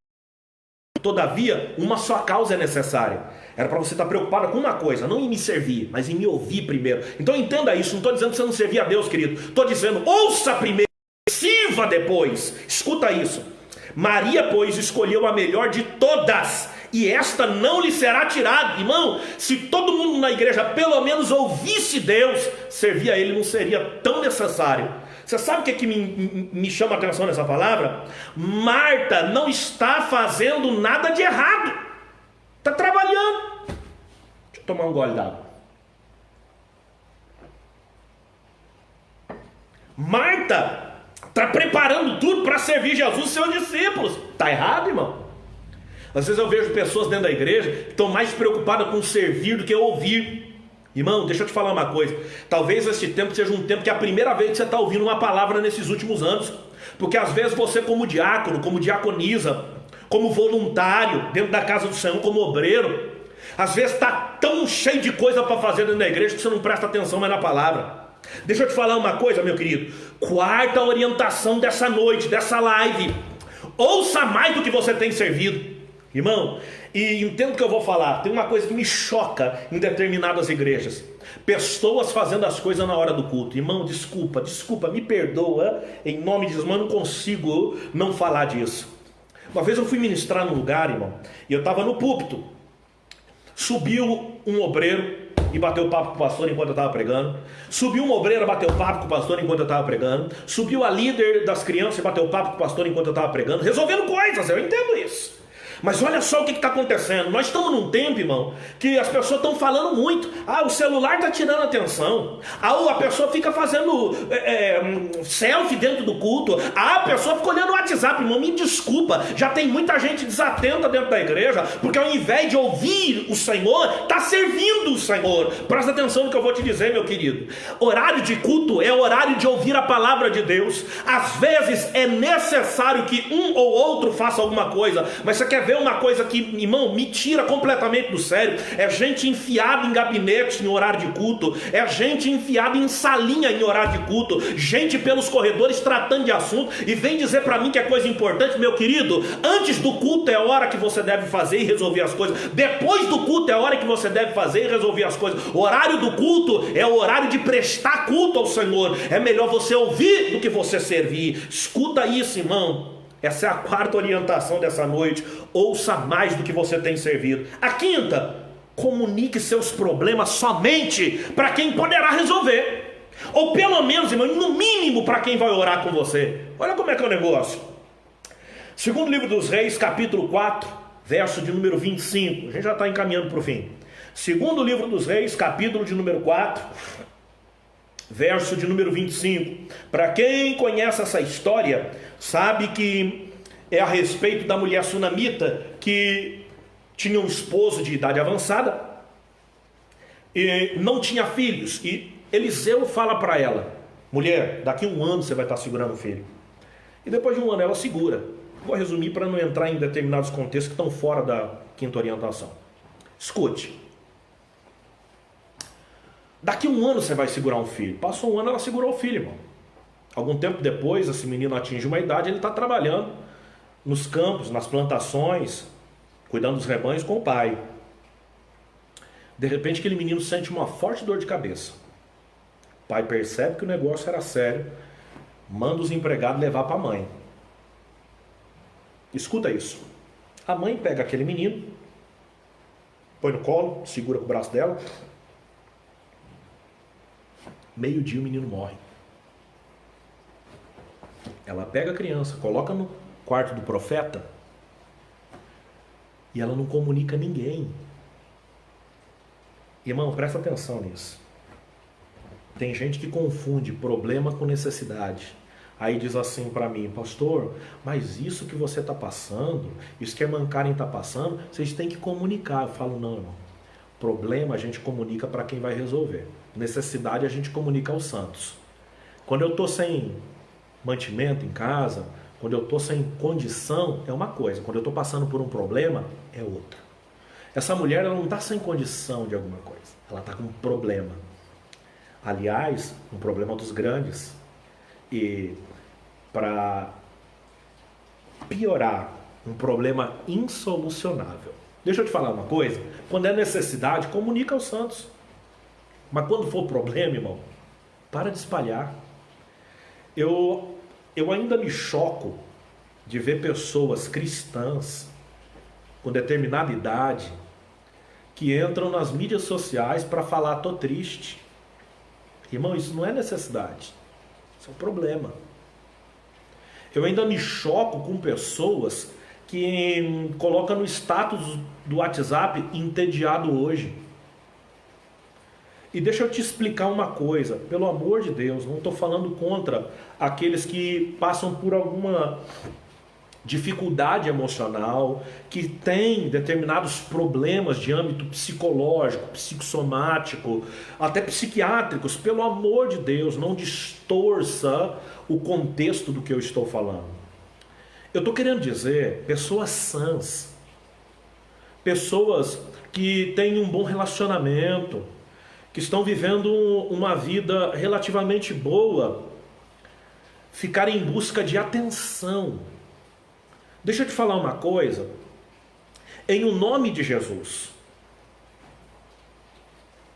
Todavia, uma só causa é necessária. Era para você estar preocupada com uma coisa, não em me servir, mas em me ouvir primeiro. Então entenda isso, não estou dizendo que você não servir a Deus, querido. Estou dizendo, ouça primeiro, sirva depois. Escuta isso. Maria, pois, escolheu a melhor de todas, e esta não lhe será tirada. Irmão, se todo mundo na igreja pelo menos ouvisse Deus, servir a Ele não seria tão necessário. Você sabe o que me chama a atenção nessa palavra? Marta não está fazendo nada de errado, está trabalhando. Deixa eu tomar um gole d'água. Marta está preparando tudo para servir Jesus e seus discípulos. Está errado, irmão? Às vezes eu vejo pessoas dentro da igreja que estão mais preocupadas com servir do que ouvir. Irmão, deixa eu te falar uma coisa. Talvez este tempo seja um tempo que é a primeira vez que você está ouvindo uma palavra nesses últimos anos. Porque às vezes você, como diácono, como diaconisa, como voluntário dentro da casa do Senhor, como obreiro, às vezes está tão cheio de coisa para fazer dentro da igreja que você não presta atenção mais na palavra. Deixa eu te falar uma coisa, meu querido. Quarta orientação dessa noite, dessa live: ouça mais do que você tem servido. Irmão, e entendo o que eu vou falar. Tem uma coisa que me choca em determinadas igrejas: pessoas fazendo as coisas na hora do culto. Irmão, desculpa, me perdoa, em nome de Jesus, mas eu não consigo não falar disso. Uma vez eu fui ministrar num lugar, irmão, e eu estava no púlpito. Subiu um obreiro e bateu papo com o pastor enquanto eu estava pregando. Subiu uma obreira, bateu papo com o pastor enquanto eu estava pregando. Subiu a líder das crianças e bateu papo com o pastor enquanto eu estava pregando, resolvendo coisas. Eu entendo isso. Mas olha só o que está acontecendo. Nós estamos num tempo, irmão, que as pessoas estão falando muito. O celular está tirando a atenção. A pessoa fica fazendo selfie dentro do culto. A pessoa fica olhando o WhatsApp. Irmão, me desculpa, já tem muita gente desatenta dentro da igreja, porque ao invés de ouvir o Senhor, está servindo o Senhor. Presta atenção no que eu vou te dizer, meu querido. Horário de culto é horário de ouvir a palavra de Deus. Às vezes é necessário que um ou outro faça alguma coisa, mas você quer ver uma coisa que, irmão, me tira completamente do sério? É gente enfiada em gabinetes em horário de culto, é gente enfiada em salinha em horário de culto, gente pelos corredores tratando de assunto, e vem dizer para mim que é coisa importante. Meu querido, antes do culto é a hora que você deve fazer e resolver as coisas. Depois do culto é a hora que você deve fazer e resolver as coisas. O horário do culto é o horário de prestar culto ao Senhor. É melhor você ouvir do que você servir. Escuta isso, irmão. Essa é a quarta orientação dessa noite: ouça mais do que você tem servido. A quinta: comunique seus problemas somente para quem poderá resolver, ou pelo menos, irmão, no mínimo para quem vai orar com você. Olha como é que é o negócio. Segundo livro dos Reis, capítulo 4, verso de número 25. A gente já está encaminhando para o fim. Segundo livro dos Reis, capítulo de número 4, verso de número 25. Para quem conhece essa história, sabe que é a respeito da mulher sunamita que tinha um esposo de idade avançada e não tinha filhos. E Eliseu fala para ela: mulher, daqui a um ano você vai estar segurando o filho. E depois de um ano ela segura. Vou resumir para não entrar em determinados contextos que estão fora da quinta orientação. Escute. Daqui a um ano você vai segurar um filho. Passou um ano, ela segurou o filho, irmão. Algum tempo depois, esse menino atinge uma idade, ele está trabalhando nos campos, nas plantações, cuidando dos rebanhos com o pai. De repente, aquele menino sente uma forte dor de cabeça. O pai percebe que o negócio era sério, manda os empregados levar para a mãe. Escuta isso. A mãe pega aquele menino, põe no colo, segura com o braço dela. Meio-dia o menino morre. Ela pega a criança, coloca no quarto do profeta e ela não comunica a ninguém. Irmão, presta atenção nisso. Tem gente que confunde problema com necessidade. Aí diz assim para mim: pastor, mas isso que você está passando, isso que a irmã Karen está passando, vocês têm que comunicar. Eu falo: não, irmão. Problema a gente comunica para quem vai resolver. Necessidade a gente comunica aos santos. Quando eu estou sem mantimento em casa, quando eu estou sem condição, é uma coisa. Quando eu estou passando por um problema, é outra. Essa mulher, ela não está sem condição de alguma coisa. Ela está com um problema. Aliás, um problema dos grandes. E para piorar, um problema insolucionável. Deixa eu te falar uma coisa. Quando é necessidade, comunica aos santos. Mas quando for problema, irmão, para de espalhar. Eu ainda me choco de ver pessoas cristãs com determinada idade que entram nas mídias sociais para falar: tô triste. Irmão, isso não é necessidade. Isso é um problema. Eu ainda me choco com pessoas que colocam no status do WhatsApp: entediado hoje. E deixa eu te explicar uma coisa, pelo amor de Deus, não estou falando contra aqueles que passam por alguma dificuldade emocional, que têm determinados problemas de âmbito psicológico, psicossomático, até psiquiátricos. Pelo amor de Deus, não distorça o contexto do que eu estou falando. Eu estou querendo dizer pessoas sãs, pessoas que têm um bom relacionamento, que estão vivendo uma vida relativamente boa, ficarem em busca de atenção. Deixa eu te falar uma coisa. Em o nome de Jesus,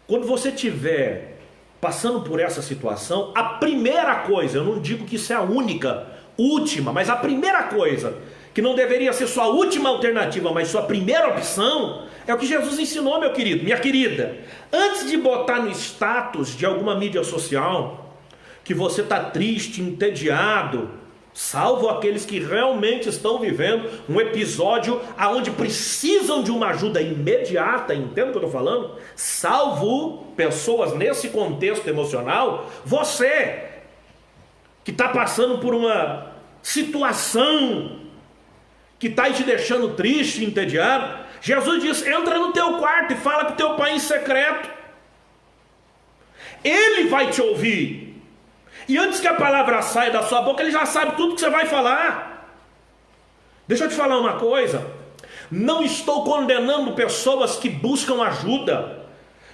quando você estiver passando por essa situação, a primeira coisa, eu não digo que isso é a única, última, mas a primeira coisa, que não deveria ser sua última alternativa, mas sua primeira opção, é o que Jesus ensinou, meu querido, minha querida. Antes de botar no status de alguma mídia social que você está triste, entediado, salvo aqueles que realmente estão vivendo um episódio onde precisam de uma ajuda imediata, entende o que eu estou falando? Salvo pessoas nesse contexto emocional, você que está passando por uma situação que está te deixando triste, entediado, Jesus diz: entra no teu quarto e fala com teu pai em secreto. Ele vai te ouvir. E antes que a palavra saia da sua boca, ele já sabe tudo que você vai falar. Deixa eu te falar uma coisa. Não estou condenando pessoas que buscam ajuda.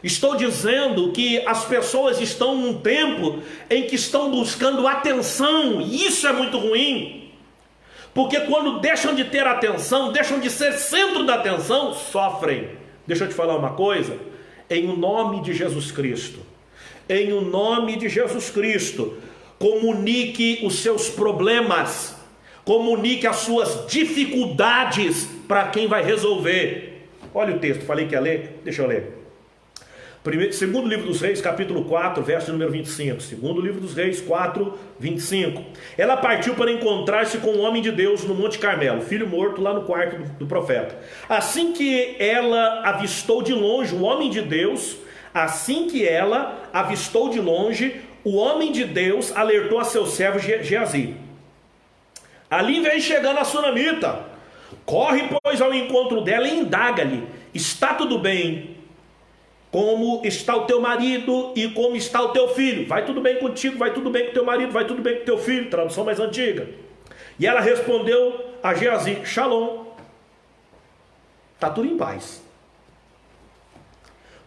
Estou dizendo que as pessoas estão num tempo em que estão buscando atenção. E isso é muito ruim. Porque quando deixam de ter atenção, deixam de ser centro da atenção, sofrem. Deixa eu te falar uma coisa. Em o nome de Jesus Cristo, em o nome de Jesus Cristo, comunique os seus problemas, comunique as suas dificuldades para quem vai resolver. Olha o texto, falei que ia ler, deixa eu ler. Segundo livro dos Reis, capítulo 4, verso número 25. Segundo livro dos Reis, 4, 25. Ela partiu para encontrar-se com o homem de Deus no Monte Carmelo, filho morto lá no quarto do profeta. Assim que ela avistou de longe o homem de Deus, o homem de Deus alertou a seu servo Geazi. Ali vem chegando a sunamita. Corre, pois, ao encontro dela e indaga-lhe: está tudo bem? Como está o teu marido e como está o teu filho? Vai tudo bem contigo, vai tudo bem com teu marido, vai tudo bem com teu filho. Tradução mais antiga. E ela respondeu a Geazi: Shalom. Está tudo em paz.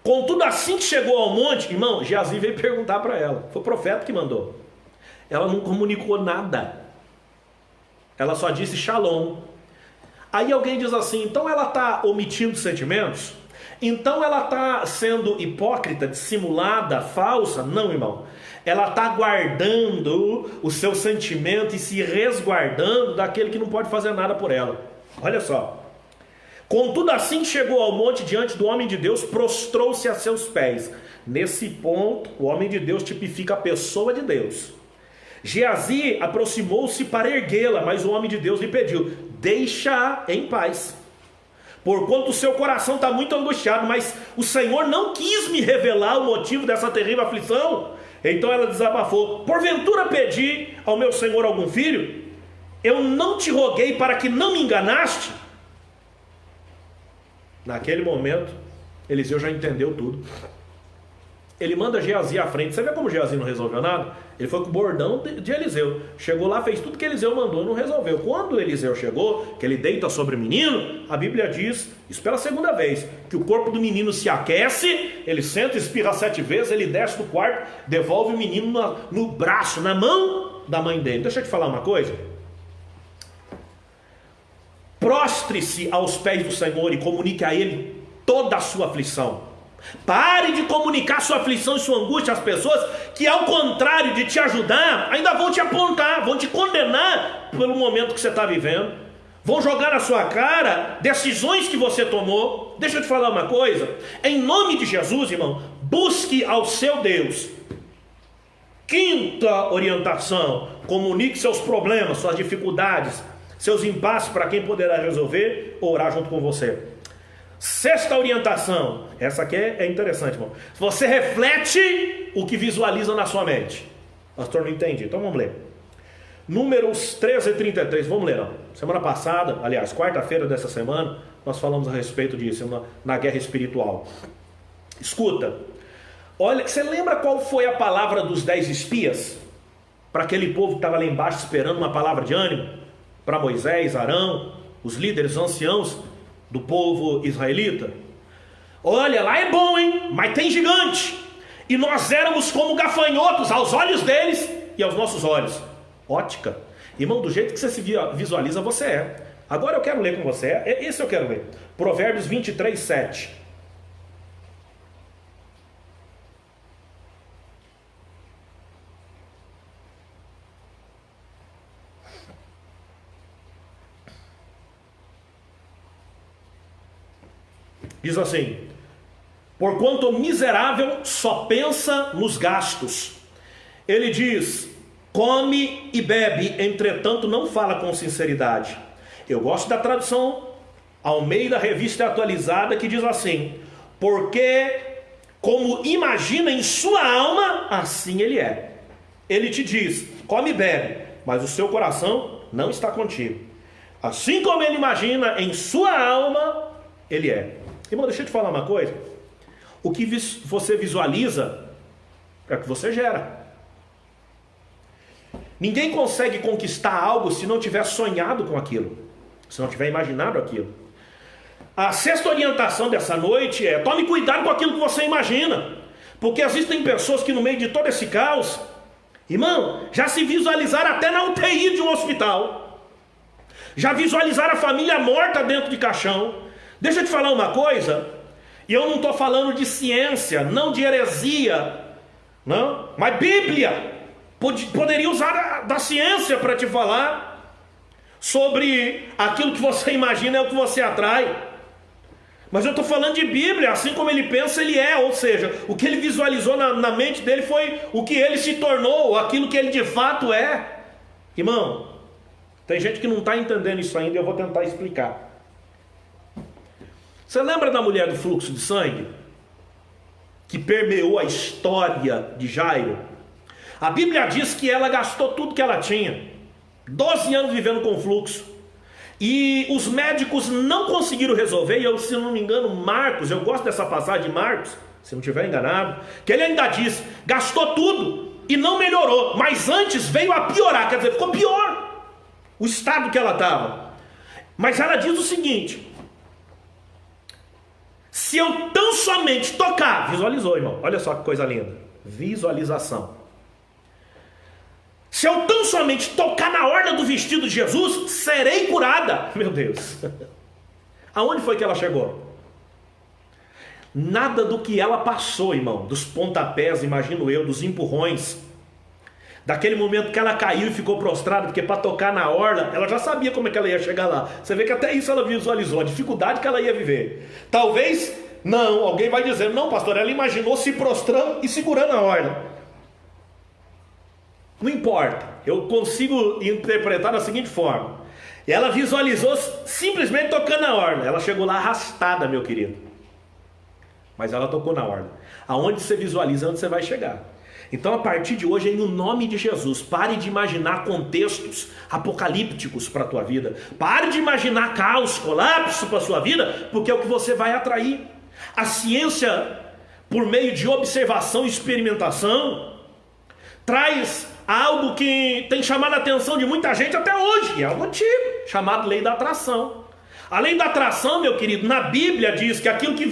Contudo, assim que chegou ao monte, irmão, Geazi veio perguntar para ela. Foi o profeta que mandou. Ela não comunicou nada. Ela só disse Shalom. Aí alguém diz assim: então ela está omitindo sentimentos? Então ela está sendo hipócrita, dissimulada, falsa? Não, irmão. Ela está guardando o seu sentimento e se resguardando daquele que não pode fazer nada por ela. Olha só. Contudo, assim que chegou ao monte diante do homem de Deus, prostrou-se a seus pés. Nesse ponto, o homem de Deus tipifica a pessoa de Deus. Geazi aproximou-se para erguê-la, mas o homem de Deus lhe pediu: deixa-a em paz, porquanto o seu coração está muito angustiado, mas o Senhor não quis me revelar o motivo dessa terrível aflição. Então ela desabafou: porventura pedi ao meu Senhor algum filho? Eu não te roguei para que não me enganaste? Naquele momento, Eliseu já entendeu tudo. Ele manda Geazi à frente. Você vê como Geazi não resolveu nada? Ele foi com o bordão de Eliseu. Chegou lá, fez tudo que Eliseu mandou e não resolveu. Quando Eliseu chegou, que ele deita sobre o menino, a Bíblia diz, isso pela segunda vez, que o corpo do menino se aquece, ele senta, espirra 7 vezes, ele desce do quarto, devolve o menino no braço, na mão da mãe dele. Deixa eu te falar uma coisa. Prostre-se aos pés do Senhor e comunique a Ele toda a sua aflição. Pare de comunicar sua aflição e sua angústia às pessoas que, ao contrário de te ajudar, ainda vão te apontar, vão te condenar pelo momento que você está vivendo, vão jogar na sua cara decisões que você tomou. Deixa eu te falar uma coisa: em nome de Jesus, irmão, busque ao seu Deus. Quinta orientação: comunique seus problemas, suas dificuldades, seus impasses para quem poderá resolver ou orar junto com você. Sexta orientação, essa aqui é interessante, irmão. Você reflete o que visualiza na sua mente. Pastor, não entendi, então vamos ler. Números 13 e 33, vamos ler. Não. Semana passada, aliás, quarta-feira dessa semana, nós falamos a respeito disso, na guerra espiritual. Escuta, olha, você lembra qual foi a palavra dos 10 espias? Para aquele povo que estava lá embaixo esperando uma palavra de ânimo? Para Moisés, Arão, os líderes, os anciãos do povo israelita: olha, lá é bom, hein? Mas tem gigante, e nós éramos como gafanhotos aos olhos deles e aos nossos olhos. Ótica, irmão, do jeito que você se visualiza, você é. Agora eu quero ler com você, esse eu quero ler. Provérbios 23, 7. Diz assim: porquanto o miserável só pensa nos gastos. Ele diz: come e bebe, entretanto não fala com sinceridade. Eu gosto da tradução Almeida Revista Atualizada, que diz assim: porque como imagina em sua alma, assim ele é. Ele te diz: come e bebe, mas o seu coração não está contigo. Assim como ele imagina em sua alma, ele é. Irmão, deixa eu te falar uma coisa. O que você visualiza é o que você gera. Ninguém consegue conquistar algo se não tiver sonhado com aquilo, se não tiver imaginado aquilo. A sexta orientação dessa noite é: tome cuidado com aquilo que você imagina, porque existem pessoas que no meio de todo esse caos, irmão, já se visualizaram até na UTI de um hospital, já visualizaram a família morta dentro de caixão. Deixa eu te falar uma coisa, e eu não estou falando de ciência, não de heresia, não, mas Bíblia. Poderia usar da ciência para te falar sobre aquilo que você imagina é o que você atrai. Mas eu estou falando de Bíblia, assim como ele pensa, ele é. Ou seja, o que ele visualizou na mente dele foi o que ele se tornou, aquilo que ele de fato é. Irmão, tem gente que não está entendendo isso ainda, eu vou tentar explicar. Você lembra da mulher do fluxo de sangue? Que permeou a história de Jairo? A Bíblia diz que ela gastou tudo que ela tinha. 12 anos vivendo com fluxo. E os médicos não conseguiram resolver. E eu, se não me engano, Marcos, eu gosto dessa passagem de Marcos, se não estiver enganado, que ele ainda diz, gastou tudo e não melhorou, mas antes veio a piorar, quer dizer, ficou pior o estado que ela estava. Mas ela diz o seguinte: se eu tão somente tocar, visualizou, irmão, olha só que coisa linda, visualização. Se eu tão somente tocar na orla do vestido de Jesus, serei curada. Meu Deus. Aonde foi que ela chegou? Nada do que ela passou, irmão, dos pontapés, imagino eu, dos empurrões, daquele momento que ela caiu e ficou prostrada, porque para tocar na orla, ela já sabia como é que ela ia chegar lá. Você vê que até isso ela visualizou, a dificuldade que ela ia viver. Talvez, não, alguém vai dizer, não pastor, ela imaginou se prostrando e segurando a orla. Não importa, eu consigo interpretar da seguinte forma: ela visualizou simplesmente tocando na orla. Ela chegou lá arrastada, meu querido, mas ela tocou na orla. Aonde você visualiza, onde você vai chegar. Então, a partir de hoje, no nome de Jesus, pare de imaginar contextos apocalípticos para a tua vida. Pare de imaginar caos, colapso para a sua vida, porque é o que você vai atrair. A ciência, por meio de observação e experimentação, traz algo que tem chamado a atenção de muita gente até hoje, é algo antigo, chamado lei da atração. A lei da atração, meu querido, na Bíblia diz que aquilo que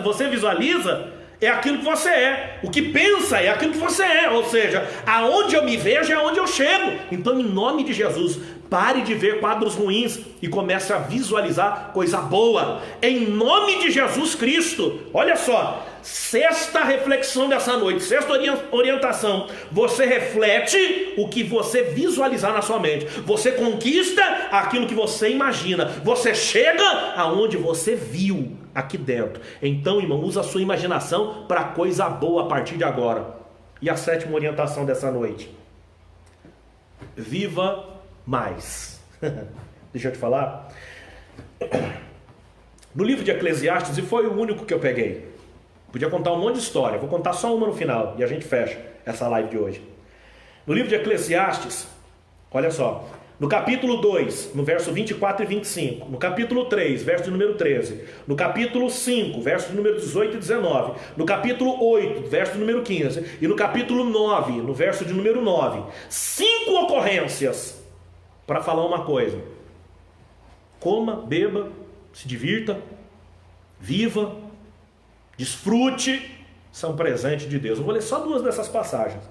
você visualiza é aquilo que você é. O que pensa é aquilo que você é. Ou seja, aonde eu me vejo é aonde eu chego. Então, em nome de Jesus, pare de ver quadros ruins e comece a visualizar coisa boa. Em nome de Jesus Cristo. Olha só, sexta reflexão dessa noite, sexta orientação. Você reflete o que você visualizar na sua mente. Você conquista aquilo que você imagina. Você chega aonde você viu aqui dentro. Então, irmão, usa a sua imaginação para coisa boa a partir de agora. E a sétima orientação dessa noite: viva mais. Deixa eu te falar. No livro de Eclesiastes, e foi o único que eu peguei, podia contar um monte de história, vou contar só uma no final e a gente fecha essa live de hoje. No livro de Eclesiastes, olha só, no capítulo 2, no verso 24 e 25, no capítulo 3, verso de número 13, no capítulo 5, verso de número 18 e 19, no capítulo 8, verso de número 15, e no capítulo 9, no verso de número 9, 5 ocorrências para falar uma coisa: coma, beba, se divirta, viva, desfrute, são presente de Deus. Eu vou ler só duas dessas passagens.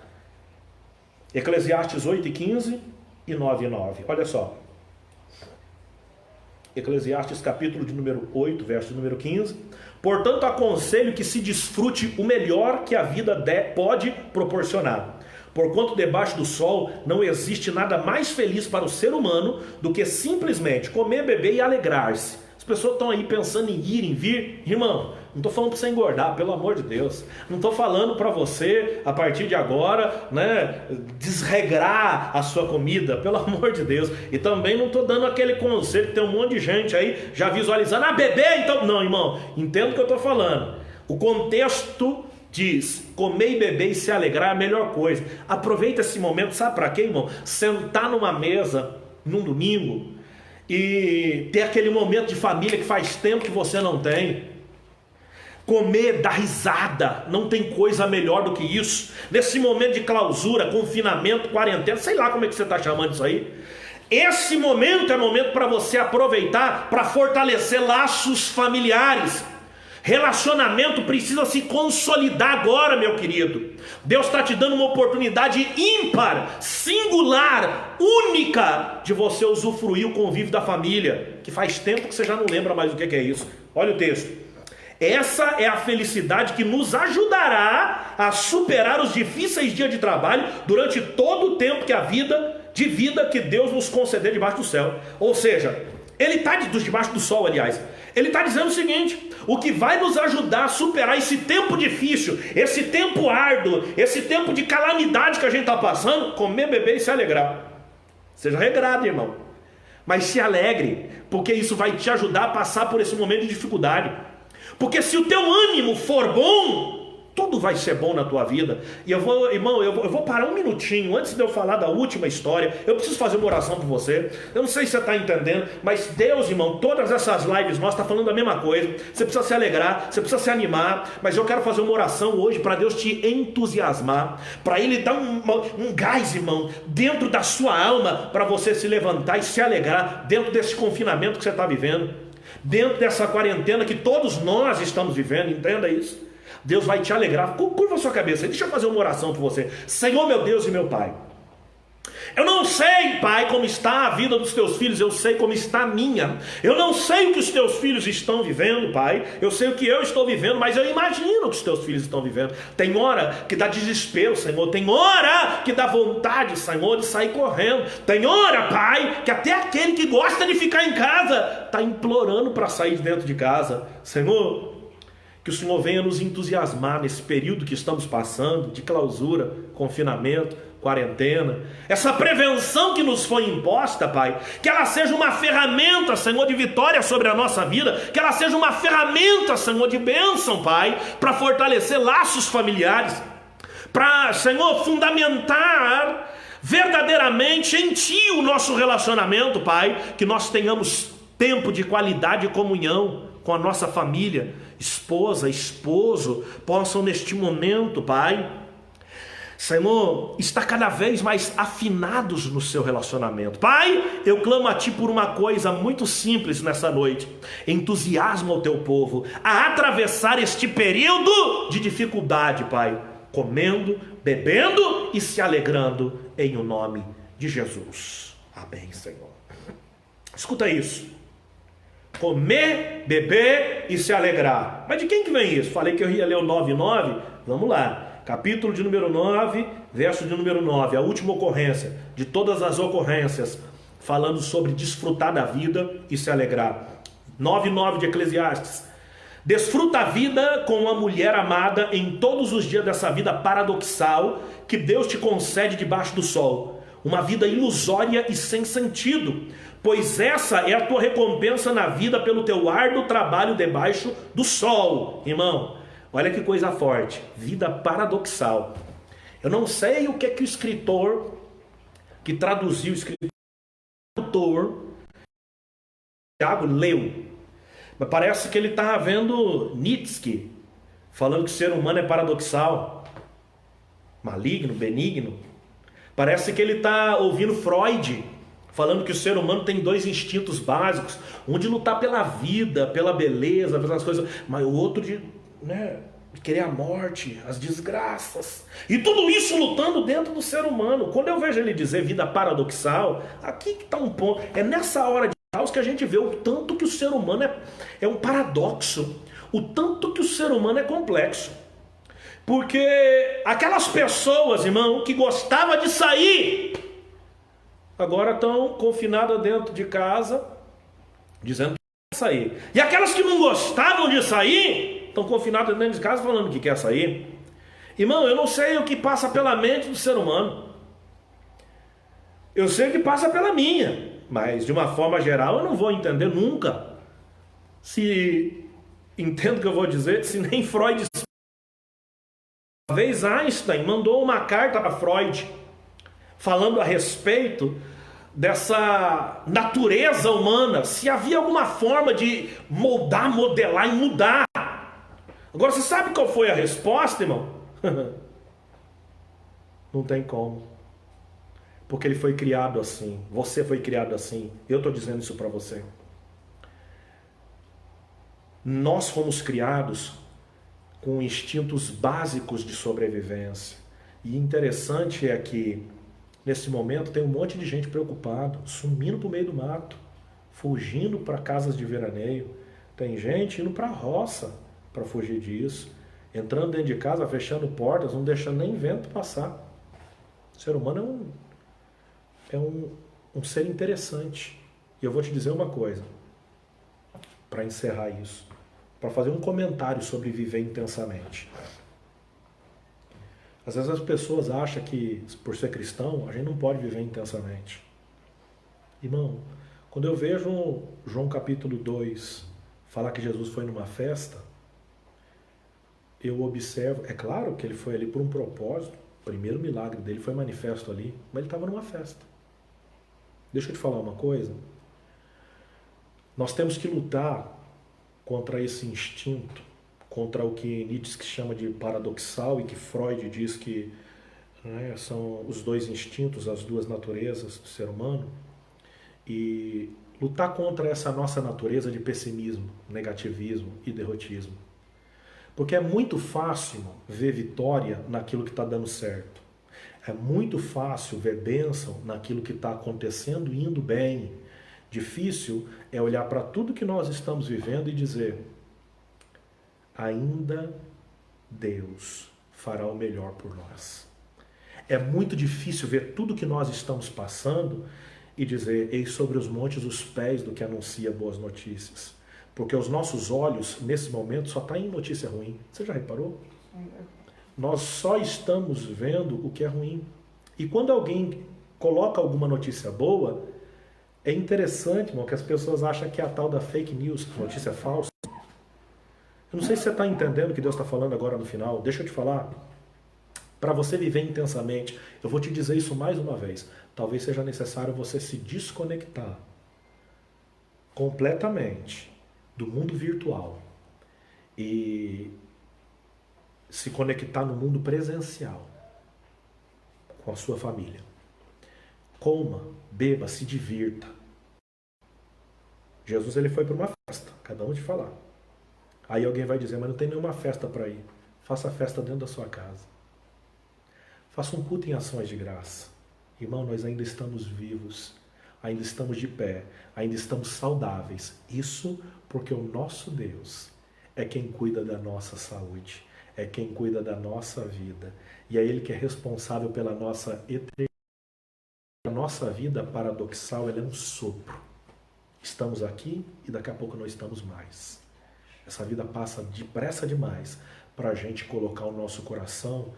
Eclesiastes 8 e 15 e 9 e 9. Olha só. Eclesiastes capítulo de número 8, verso de número 15. Portanto, aconselho que se desfrute o melhor que a vida pode proporcionar. Porquanto debaixo do sol não existe nada mais feliz para o ser humano do que simplesmente comer, beber e alegrar-se. As pessoas estão aí pensando em ir, em vir. Irmão, não estou falando para você engordar, pelo amor de Deus. Não estou falando para você, a partir de agora, desregrar a sua comida, pelo amor de Deus. E também não estou dando aquele conselho que tem um monte de gente aí já visualizando: beber, então... Não, irmão, entendo o que eu estou falando. O contexto diz: comer e beber e se alegrar é a melhor coisa. Aproveita esse momento, sabe para quê, irmão? Sentar numa mesa, num domingo, e ter aquele momento de família que faz tempo que você não tem. Comer, dar risada, não tem coisa melhor do que isso. Nesse momento de clausura, confinamento, quarentena, sei lá como é que você está chamando isso aí. Esse momento é momento para você aproveitar para fortalecer laços familiares. Relacionamento precisa se consolidar agora, meu querido. Deus está te dando uma oportunidade ímpar, singular, única, de você usufruir o convívio da família, que faz tempo que você já não lembra mais o que é isso. Olha o texto. Essa é a felicidade que nos ajudará a superar os difíceis dias de trabalho durante todo o tempo de vida que Deus nos conceder debaixo do céu. Ou seja, Ele está debaixo do sol, aliás. Ele está dizendo o seguinte: o que vai nos ajudar a superar esse tempo difícil, esse tempo árduo, esse tempo de calamidade que a gente está passando, comer, beber e se alegrar. Seja regrado, irmão, mas se alegre, porque isso vai te ajudar a passar por esse momento de dificuldade. Porque se o teu ânimo for bom, tudo vai ser bom na tua vida. E eu vou parar um minutinho antes de eu falar da última história. Eu preciso fazer uma oração por você. Eu não sei se você está entendendo, mas Deus, irmão, todas essas lives nós está falando a mesma coisa. Você precisa se alegrar, você precisa se animar. Mas eu quero fazer uma oração hoje para Deus te entusiasmar, para Ele dar um gás, irmão, dentro da sua alma, para você se levantar e se alegrar dentro desse confinamento que você está vivendo, dentro dessa quarentena que todos nós estamos vivendo. Entenda isso. Deus vai te alegrar. Curva a sua cabeça. Deixa eu fazer uma oração por você. Senhor, meu Deus e meu Pai, eu não sei, Pai, como está a vida dos teus filhos. Eu sei como está a minha. Eu não sei o que os teus filhos estão vivendo, Pai. Eu sei o que eu estou vivendo, mas eu imagino o que os teus filhos estão vivendo. Tem hora que dá desespero, Senhor. Tem hora que dá vontade, Senhor, de sair correndo. Tem hora, Pai, que até aquele que gosta de ficar em casa está implorando para sair de dentro de casa. Senhor, que o Senhor venha nos entusiasmar nesse período que estamos passando, de clausura, confinamento, quarentena, essa prevenção que nos foi imposta, Pai, que ela seja uma ferramenta, Senhor, de vitória sobre a nossa vida, que ela seja uma ferramenta, Senhor, de bênção, Pai, para fortalecer laços familiares, para, Senhor, fundamentar verdadeiramente em Ti o nosso relacionamento, Pai, que nós tenhamos tempo de qualidade e comunhão com a nossa família, esposa, esposo, possam neste momento, Pai, Senhor, estar cada vez mais afinados no seu relacionamento. Pai, eu clamo a Ti por uma coisa muito simples nessa noite: entusiasma o Teu povo a atravessar este período de dificuldade, Pai, comendo, bebendo e se alegrando em o nome de Jesus. Amém, Senhor. Escuta isso: comer, beber e se alegrar. Mas de quem que vem isso? Falei que eu ia ler o 9:9. Vamos lá. Capítulo de número 9, verso de número 9. A última ocorrência de todas as ocorrências, falando sobre desfrutar da vida e se alegrar. 9:9 de Eclesiastes. Desfruta a vida com uma mulher amada em todos os dias dessa vida paradoxal que Deus te concede debaixo do sol. Uma vida ilusória e sem sentido, pois essa é a tua recompensa na vida pelo teu árduo trabalho debaixo do sol. Irmão, olha que coisa forte, vida paradoxal. Eu não sei o que é que o escritor que traduziu, o escritor Tiago leu, mas parece que ele está vendo Nietzsche falando que o ser humano é paradoxal, maligno, benigno. Parece que ele está ouvindo Freud falando que o ser humano tem dois instintos básicos, um de lutar pela vida, pela beleza, pelas coisas, mas o outro de querer a morte, as desgraças, e tudo isso lutando dentro do ser humano. Quando eu vejo ele dizer vida paradoxal, aqui que está um ponto, é nessa hora de caos que a gente vê o tanto que o ser humano é um paradoxo, o tanto que o ser humano é complexo. Porque aquelas pessoas, irmão, que gostavam de sair, agora estão confinadas dentro de casa, dizendo que quer sair. E aquelas que não gostavam de sair, estão confinadas dentro de casa falando que quer sair. Irmão, eu não sei o que passa pela mente do ser humano. Eu sei o que passa pela minha, mas de uma forma geral eu não vou entender nunca. Se entendo o que eu vou dizer, se nem Freud. Uma vez Einstein mandou uma carta para Freud falando a respeito dessa natureza humana, se havia alguma forma de moldar, modelar e mudar. Agora você sabe qual foi a resposta, irmão? Não tem como, porque ele foi criado assim, você foi criado assim, eu estou dizendo isso para você. Nós fomos criados com instintos básicos de sobrevivência. E interessante é que nesse momento tem um monte de gente preocupado, sumindo para o meio do mato, fugindo para casas de veraneio. Tem gente indo para a roça para fugir disso, entrando dentro de casa, fechando portas, não deixando nem vento passar. O ser humano é um ser interessante. E eu vou te dizer uma coisa, para encerrar isso, para fazer um comentário sobre viver intensamente. Às vezes as pessoas acham que, por ser cristão, a gente não pode viver intensamente. Irmão, quando eu vejo João capítulo 2 falar que Jesus foi numa festa, eu observo, é claro que ele foi ali por um propósito, o primeiro milagre dele foi manifesto ali, mas ele estava numa festa. Deixa eu te falar uma coisa, nós temos que lutar contra esse instinto, contra o que Nietzsche chama de paradoxal e que Freud diz que, né, são os dois instintos, as duas naturezas do ser humano, e lutar contra essa nossa natureza de pessimismo, negativismo e derrotismo. Porque é muito fácil ver vitória naquilo que está dando certo. É muito fácil ver bênção naquilo que está acontecendo e indo bem. Difícil é olhar para tudo que nós estamos vivendo e dizer: ainda Deus fará o melhor por nós. É muito difícil ver tudo que nós estamos passando e dizer: eis sobre os montes os pés do que anuncia boas notícias. Porque os nossos olhos, nesse momento, só estão em notícia ruim. Você já reparou? Nós só estamos vendo o que é ruim. E quando alguém coloca alguma notícia boa, é interessante, irmão, que as pessoas acham que é a tal da fake news, notícia falsa. Eu não sei se você está entendendo o que Deus está falando agora no final. Deixa eu te falar. Para você viver intensamente, eu vou te dizer isso mais uma vez. Talvez seja necessário você se desconectar completamente do mundo virtual e se conectar no mundo presencial com a sua família. Coma, beba, se divirta. Jesus ele foi para uma festa, acabamos de falar. Aí alguém vai dizer: mas não tem nenhuma festa para ir. Faça a festa dentro da sua casa. Faça um culto em ações de graça. Irmão, nós ainda estamos vivos, ainda estamos de pé, ainda estamos saudáveis. Isso porque o nosso Deus é quem cuida da nossa saúde, é quem cuida da nossa vida. E é Ele que é responsável pela nossa eternidade. A nossa vida paradoxal, ela é um sopro. Estamos aqui e daqui a pouco não estamos mais. Essa vida passa depressa demais para a gente colocar o nosso coração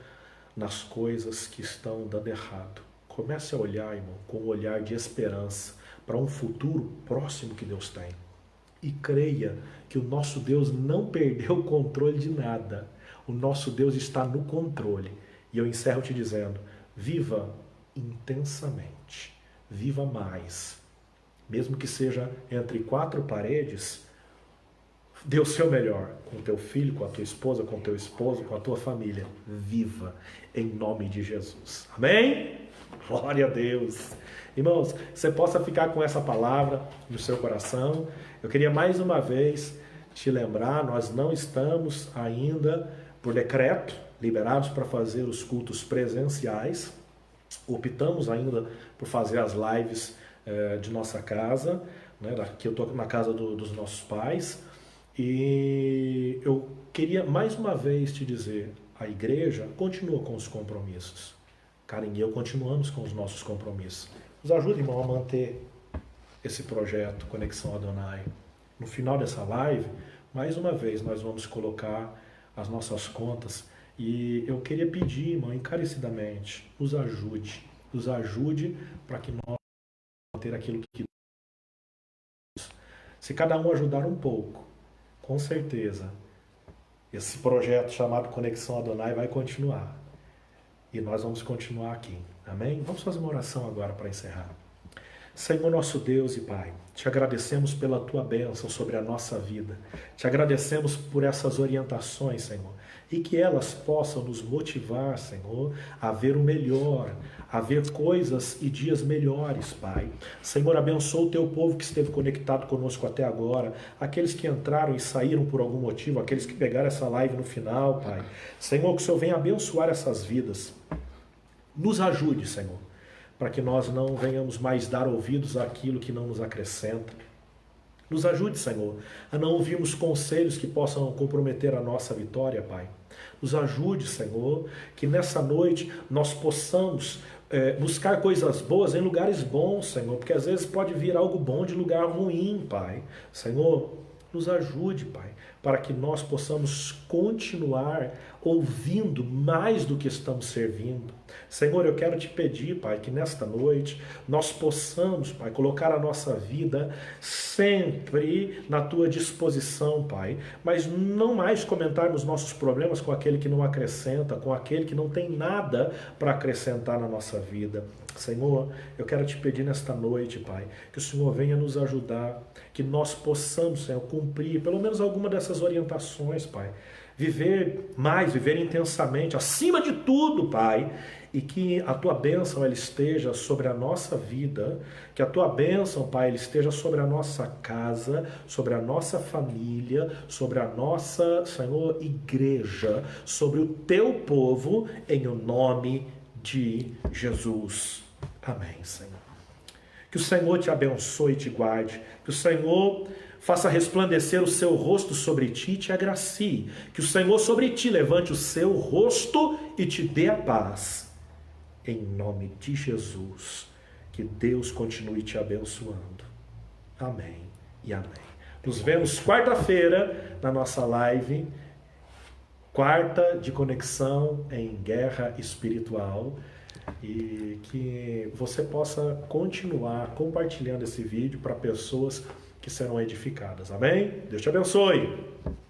nas coisas que estão dando errado. Comece a olhar, irmão, com um olhar de esperança para um futuro próximo que Deus tem. E creia que o nosso Deus não perdeu o controle de nada. O nosso Deus está no controle. E eu encerro te dizendo: viva intensamente. Viva mais. Mesmo que seja entre quatro paredes, dê o seu melhor com o teu filho, com a tua esposa, com o teu esposo, com a tua família. Viva em nome de Jesus. Amém? Glória a Deus. Irmãos, você possa ficar com essa palavra no seu coração. Eu queria mais uma vez te lembrar, nós não estamos ainda, por decreto, liberados para fazer os cultos presenciais. Optamos ainda por fazer as lives de nossa casa, né? Aqui eu estou na casa dos nossos pais. E eu queria mais uma vez te dizer: a igreja continua com os compromissos. Karen e eu continuamos com os nossos compromissos. Nos ajude, irmão, a manter esse projeto Conexão Adonai. No final dessa live, mais uma vez, nós vamos colocar as nossas contas. E eu queria pedir, irmão, encarecidamente, nos ajude para que nós manter aquilo que... Se cada um ajudar um pouco, com certeza, esse projeto chamado Conexão Adonai vai continuar. E nós vamos continuar aqui. Amém? Vamos fazer uma oração agora para encerrar. Senhor nosso Deus e Pai, te agradecemos pela Tua bênção sobre a nossa vida. Te agradecemos por essas orientações, Senhor. E que elas possam nos motivar, Senhor, a ver o melhor, a ver coisas e dias melhores, Pai. Senhor, abençoa o Teu povo que esteve conectado conosco até agora, aqueles que entraram e saíram por algum motivo, aqueles que pegaram essa live no final, Pai. Senhor, que o Senhor venha abençoar essas vidas. Nos ajude, Senhor, para que nós não venhamos mais dar ouvidos àquilo que não nos acrescenta. Nos ajude, Senhor, a não ouvirmos conselhos que possam comprometer a nossa vitória, Pai. Nos ajude, Senhor, que nessa noite nós possamos buscar coisas boas em lugares bons, Senhor, porque às vezes pode vir algo bom de lugar ruim, Pai. Senhor, nos ajude, Pai, para que nós possamos continuar ouvindo mais do que estamos servindo. Senhor, eu quero te pedir, Pai, que nesta noite nós possamos, Pai, colocar a nossa vida sempre na tua disposição, Pai, mas não mais comentarmos nossos problemas com aquele que não acrescenta, com aquele que não tem nada para acrescentar na nossa vida. Senhor, eu quero te pedir nesta noite, Pai, que o Senhor venha nos ajudar, que nós possamos, Senhor, cumprir pelo menos alguma dessas orientações, Pai. Viver mais, viver intensamente, acima de tudo, Pai, e que a tua bênção ela esteja sobre a nossa vida, que a tua bênção, Pai, ela esteja sobre a nossa casa, sobre a nossa família, sobre a nossa, Senhor, igreja, sobre o teu povo, em o nome de Jesus. Amém, Senhor. Que o Senhor te abençoe e te guarde, que o Senhor faça resplandecer o seu rosto sobre ti e te agracie, que o Senhor sobre ti levante o seu rosto e te dê a paz. Em nome de Jesus, que Deus continue te abençoando. Amém e amém. Nos vemos quarta-feira na nossa live, quarta de conexão em guerra espiritual, e que você possa continuar compartilhando esse vídeo para pessoas que serão edificadas. Amém? Deus te abençoe!